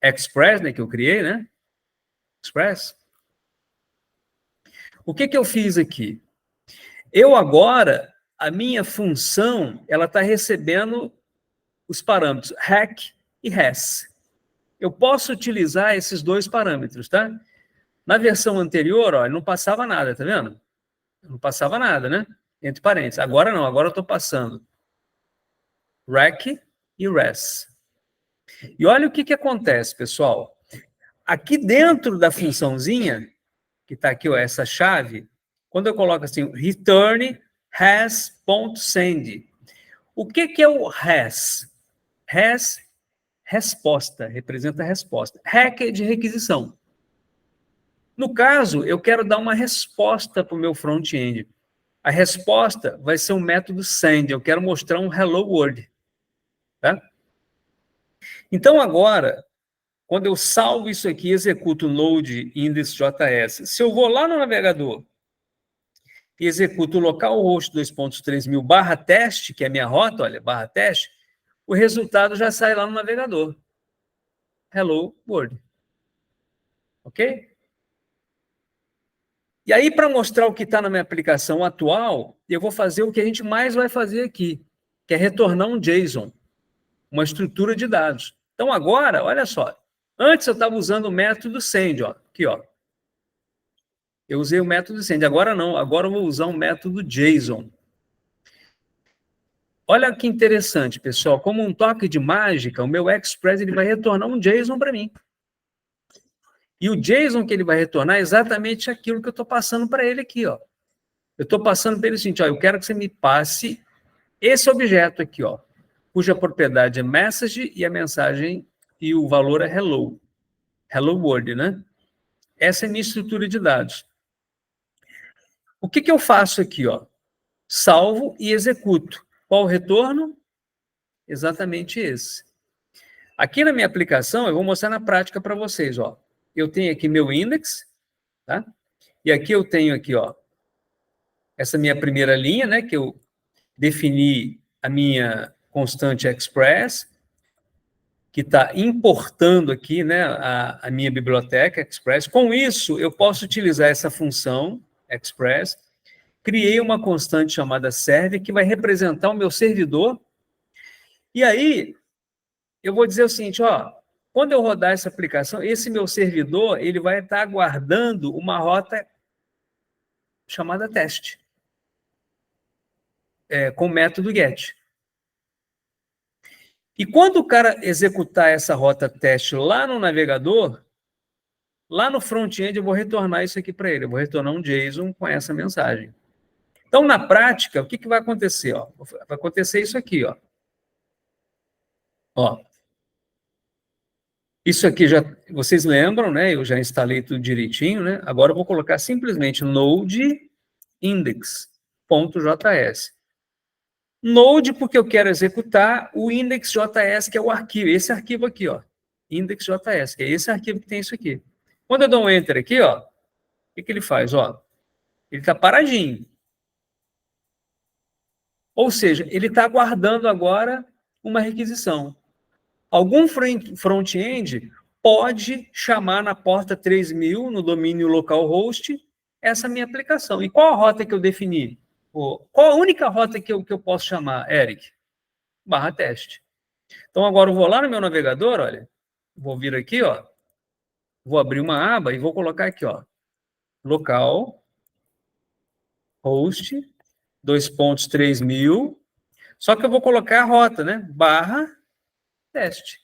Express, né, que eu criei, né? Express. O que eu fiz aqui? Eu agora, a minha função, ela está recebendo os parâmetros HEC e HES. Eu posso utilizar esses dois parâmetros, tá? Na versão anterior, ó, não passava nada, tá vendo? Não passava nada, né? Entre parênteses. Agora não, agora eu estou passando REC e RES. E olha o que acontece, pessoal. Aqui dentro da funçãozinha, que está aqui, ó, essa chave, quando eu coloco assim, return has.send. O que é o has? Has, resposta, representa a resposta. Rec é de requisição. No caso, eu quero dar uma resposta para o meu front-end. A resposta vai ser um método send. Eu quero mostrar um hello world. Tá? Então, agora, quando eu salvo isso aqui e executo o node index.js, se eu vou lá no navegador e executo o localhost 2.3000 barra teste, que é a minha rota, olha, barra teste, o resultado já sai lá no navegador. Hello world. Ok? E aí, para mostrar o que está na minha aplicação atual, eu vou fazer o que a gente mais vai fazer aqui, que é retornar um JSON, uma estrutura de dados. Então, agora, olha só, antes eu estava usando o método send, ó, aqui, ó. Eu usei o método send, agora não, agora eu vou usar um método JSON. Olha que interessante, pessoal, como um toque de mágica, o meu Express ele vai retornar um JSON para mim. E o JSON que ele vai retornar é exatamente aquilo que eu estou passando para ele aqui, ó. Eu estou passando para ele o seguinte, ó, eu quero que você me passe esse objeto aqui, ó, cuja propriedade é message e a mensagem e o valor é hello. Hello world, né? Essa é a minha estrutura de dados. O que eu faço aqui, ó? Salvo e executo. Qual o retorno? Exatamente esse. Aqui na minha aplicação, eu vou mostrar na prática para vocês, ó. Eu tenho aqui meu index, tá? E aqui eu tenho aqui, ó, essa minha primeira linha, né, que eu defini a minha constante express, que está importando aqui, né, a minha biblioteca express. Com isso, eu posso utilizar essa função express. Criei uma constante chamada server, que vai representar o meu servidor. E aí, eu vou dizer o seguinte, ó, quando eu rodar essa aplicação, esse meu servidor, ele vai estar aguardando uma rota chamada teste, com o método get. E quando o cara executar essa rota teste lá no navegador, lá no front-end eu vou retornar isso aqui para ele, eu vou retornar um JSON com essa mensagem. Então, na prática, o que vai acontecer? Ó? Vai acontecer isso aqui, ó. Ó. Isso aqui já, vocês lembram, né? Eu já instalei tudo direitinho, né? Agora eu vou colocar simplesmente node index.js. Node porque eu quero executar o index.js, que é o arquivo, esse arquivo aqui, ó. Index.js, que é esse arquivo que tem isso aqui. Quando eu dou um enter aqui, ó, o que ele faz, ó? Ele está paradinho. Ou seja, ele está aguardando agora uma requisição. Algum front-end pode chamar na porta 3000, no domínio localhost, essa minha aplicação. E qual a rota que eu defini? Qual a única rota que eu posso chamar, Eric? Barra teste. Então, agora eu vou lá no meu navegador, olha, vou vir aqui, ó, vou abrir uma aba e vou colocar aqui, ó, localhost 2.3000, só que eu vou colocar a rota, né? Barra teste.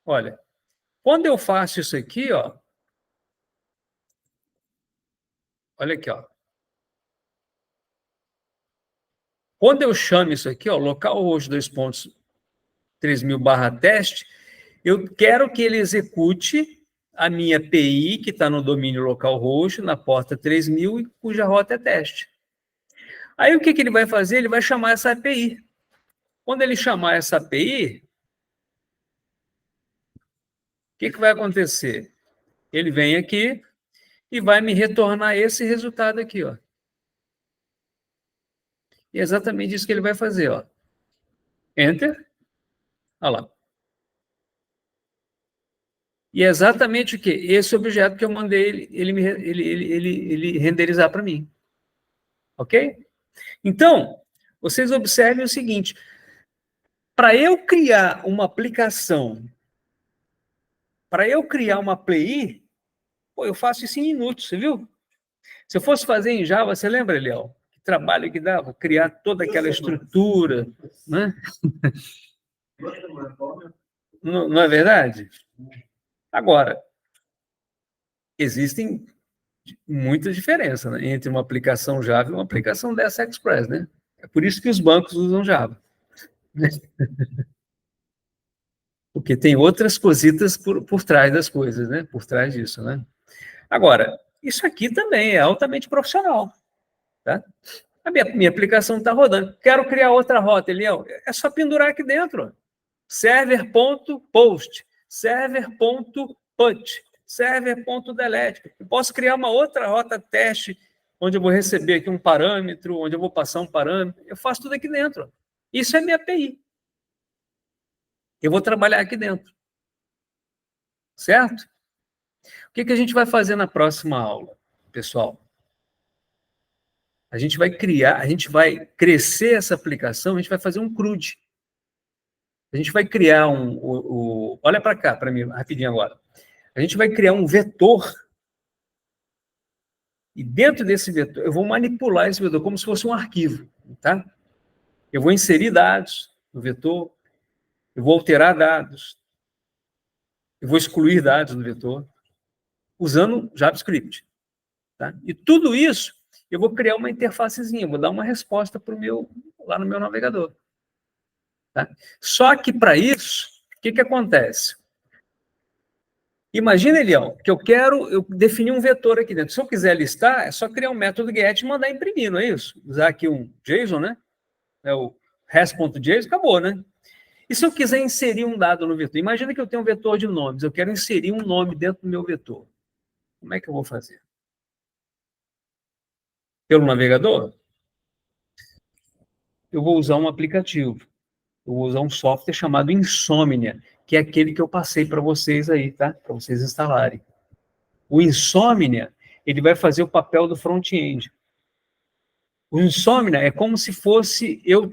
Olha, quando eu faço isso aqui, ó, olha aqui, ó. Quando eu chamo isso aqui, ó, localhost 2.3000 barra teste, eu quero que ele execute a minha API, que está no domínio localhost, na porta 3000, cuja rota é teste. Aí o que ele vai fazer? Ele vai chamar essa API. Quando ele chamar essa API, o que vai acontecer? Ele vem aqui e vai me retornar esse resultado aqui, ó. E é exatamente isso que ele vai fazer, ó. Enter. Olha lá. E é exatamente o quê? Esse objeto que eu mandei ele renderizar para mim. Ok? Então, vocês observem o seguinte, para eu criar uma aplicação, para eu criar uma API, pô, eu faço isso em minutos, você viu? Se eu fosse fazer em Java, você lembra, Eliel? Que trabalho que dava, criar toda aquela estrutura, né? Não, não é verdade? Agora, existem muitas diferenças, né, entre uma aplicação Java e uma aplicação dessa Express, né? É por isso que os bancos usam Java, né? Porque tem outras cositas por trás das coisas, né? Por trás disso, né? Agora, isso aqui também é altamente profissional, tá? A minha aplicação está rodando. Quero criar outra rota, Eliel. É só pendurar aqui dentro. Server.post, server.put, server.delete. Eu posso criar uma outra rota teste, onde eu vou receber aqui um parâmetro, onde eu vou passar um parâmetro. Eu faço tudo aqui dentro. Isso é minha API. Eu vou trabalhar aqui dentro. Certo? O que a gente vai fazer na próxima aula, pessoal? A gente vai crescer essa aplicação, a gente vai fazer um CRUD. A gente vai criar olha para cá, para mim, rapidinho agora. A gente vai criar um vetor, e dentro desse vetor, eu vou manipular esse vetor como se fosse um arquivo, tá? Eu vou inserir dados no vetor, eu vou alterar dados, eu vou excluir dados no vetor, usando JavaScript, tá? E tudo isso, eu vou criar uma interfacezinha, vou dar uma resposta lá no meu navegador. Tá? Só que, para isso, o que acontece? Imagina, Elião, que eu defini um vetor aqui dentro. Se eu quiser listar, é só criar um método get e mandar imprimir, não é isso? Usar aqui um JSON, né? É o res.json, acabou, né? E se eu quiser inserir um dado no vetor? Imagina que eu tenho um vetor de nomes, eu quero inserir um nome dentro do meu vetor. Como é que eu vou fazer? Pelo navegador? Eu vou usar um aplicativo. Eu vou usar um software chamado Insomnia, que é aquele que eu passei para vocês aí, tá? Para vocês instalarem. O Insomnia, ele vai fazer o papel do front-end. O Insomnia é como se fosse, eu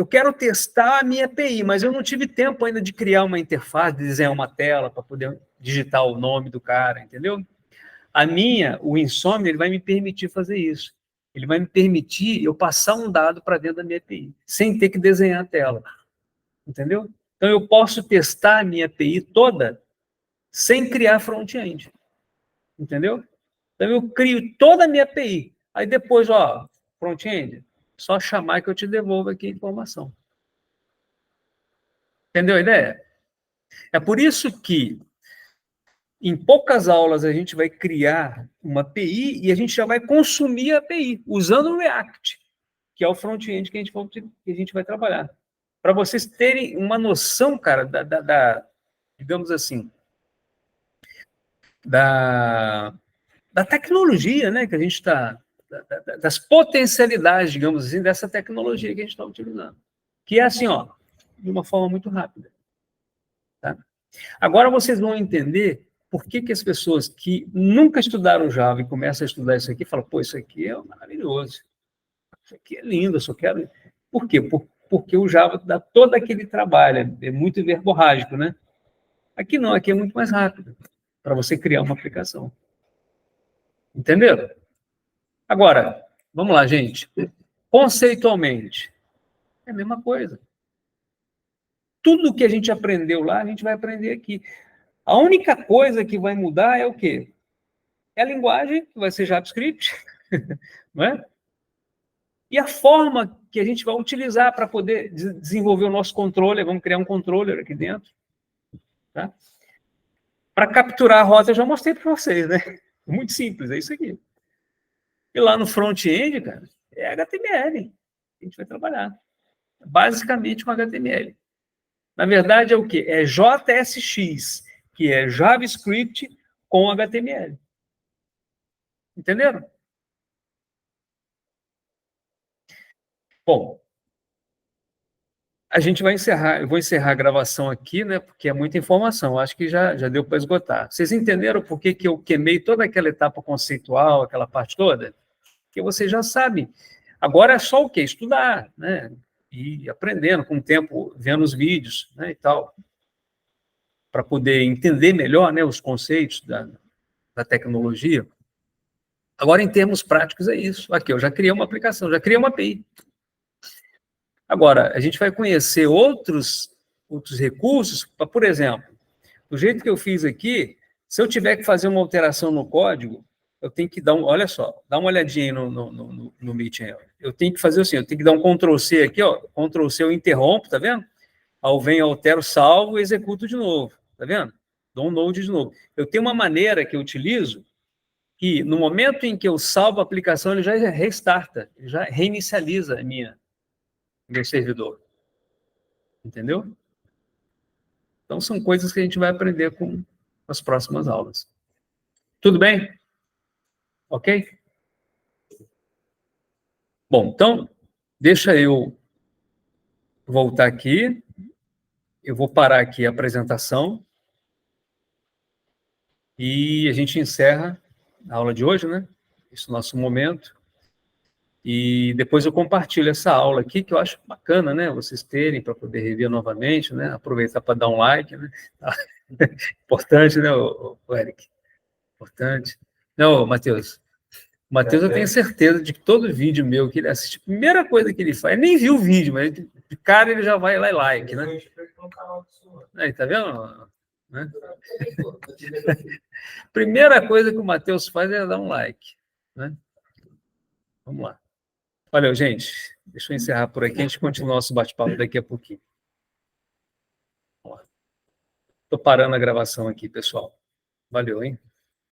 quero testar a minha API, mas eu não tive tempo ainda de criar uma interface, de desenhar uma tela para poder digitar o nome do cara, entendeu? O Insomnia, ele vai me permitir fazer isso. Ele vai me permitir eu passar um dado para dentro da minha API, sem ter que desenhar a tela, entendeu? Então, eu posso testar a minha API toda sem criar front-end, entendeu? Então, eu crio toda a minha API. Aí depois, front-end, só chamar que eu te devolvo aqui a informação. Entendeu a ideia? É por isso que, em poucas aulas, a gente vai criar uma API e a gente já vai consumir a API, usando o React, que é o front-end que a gente vai trabalhar. Para vocês terem uma noção, cara, digamos assim, da tecnologia, né, que a gente está, das potencialidades, digamos assim, dessa tecnologia que a gente está utilizando. Que é assim, de uma forma muito rápida. Tá? Agora vocês vão entender por que as pessoas que nunca estudaram Java e começam a estudar isso aqui, falam, pô, isso aqui é maravilhoso, isso aqui é lindo, eu só quero... Por quê? Porque o Java dá todo aquele trabalho, é muito verborrágico, né? Aqui não, aqui é muito mais rápido para você criar uma aplicação. Entenderam? Agora, vamos lá, gente. Conceitualmente, é a mesma coisa. Tudo que a gente aprendeu lá, a gente vai aprender aqui. A única coisa que vai mudar é o quê? É a linguagem, que vai ser JavaScript, não é? E a forma que a gente vai utilizar para poder desenvolver o nosso controller, vamos criar um controller aqui dentro. Tá? Para capturar a rota, eu já mostrei para vocês, né? Muito simples, é isso aqui. E lá no front-end, cara, é HTML. A gente vai trabalhar. Basicamente com HTML. Na verdade, é o quê? É JSX, que é JavaScript com HTML. Entenderam? Bom, A gente vai encerrar, eu vou encerrar a gravação aqui, né, porque é muita informação, acho que já deu para esgotar. Vocês entenderam por que eu queimei toda aquela etapa conceitual, aquela parte toda? Porque vocês já sabem. Agora é só o quê? Estudar, né, e aprendendo com o tempo, vendo os vídeos, né, e tal, para poder entender melhor, né, os conceitos da tecnologia. Agora, em termos práticos, é isso. Aqui, eu já criei uma aplicação, já criei uma API. Agora, a gente vai conhecer outros recursos, por exemplo, do jeito que eu fiz aqui, se eu tiver que fazer uma alteração no código, eu tenho que dar olha só, dá uma olhadinha aí no Meet. Eu tenho que fazer assim, eu tenho que dar um Ctrl+C aqui, ó, Ctrl+C eu interrompo, tá vendo? Aí eu venho, altero, salvo e executo de novo, tá vendo? Dou um node de novo. Eu tenho uma maneira que eu utilizo que, no momento em que eu salvo a aplicação, ele já restarta, ele já reinicializa meu servidor. Entendeu? Então, são coisas que a gente vai aprender com as próximas aulas. Tudo bem? Ok? Bom, então, deixa eu voltar aqui. Eu vou parar aqui a apresentação. E a gente encerra a aula de hoje, né? Esse é o nosso momento. E depois eu compartilho essa aula aqui, que eu acho bacana, né? Vocês terem para poder rever novamente, né? Aproveitar para dar um like, né? Importante, né, o Eric? Importante. Não, Matheus. O Matheus, eu tenho certeza de que todo vídeo meu que ele assiste, a primeira coisa que ele faz, ele nem viu o vídeo, mas de cara ele já vai lá e like, né? Aí, tá vendo? Né? Primeira coisa que o Matheus faz é dar um like, né? Vamos lá. Valeu, gente. Deixa eu encerrar por aqui, a gente continua nosso bate-papo daqui a pouquinho. Estou parando a gravação aqui, pessoal. Valeu, hein?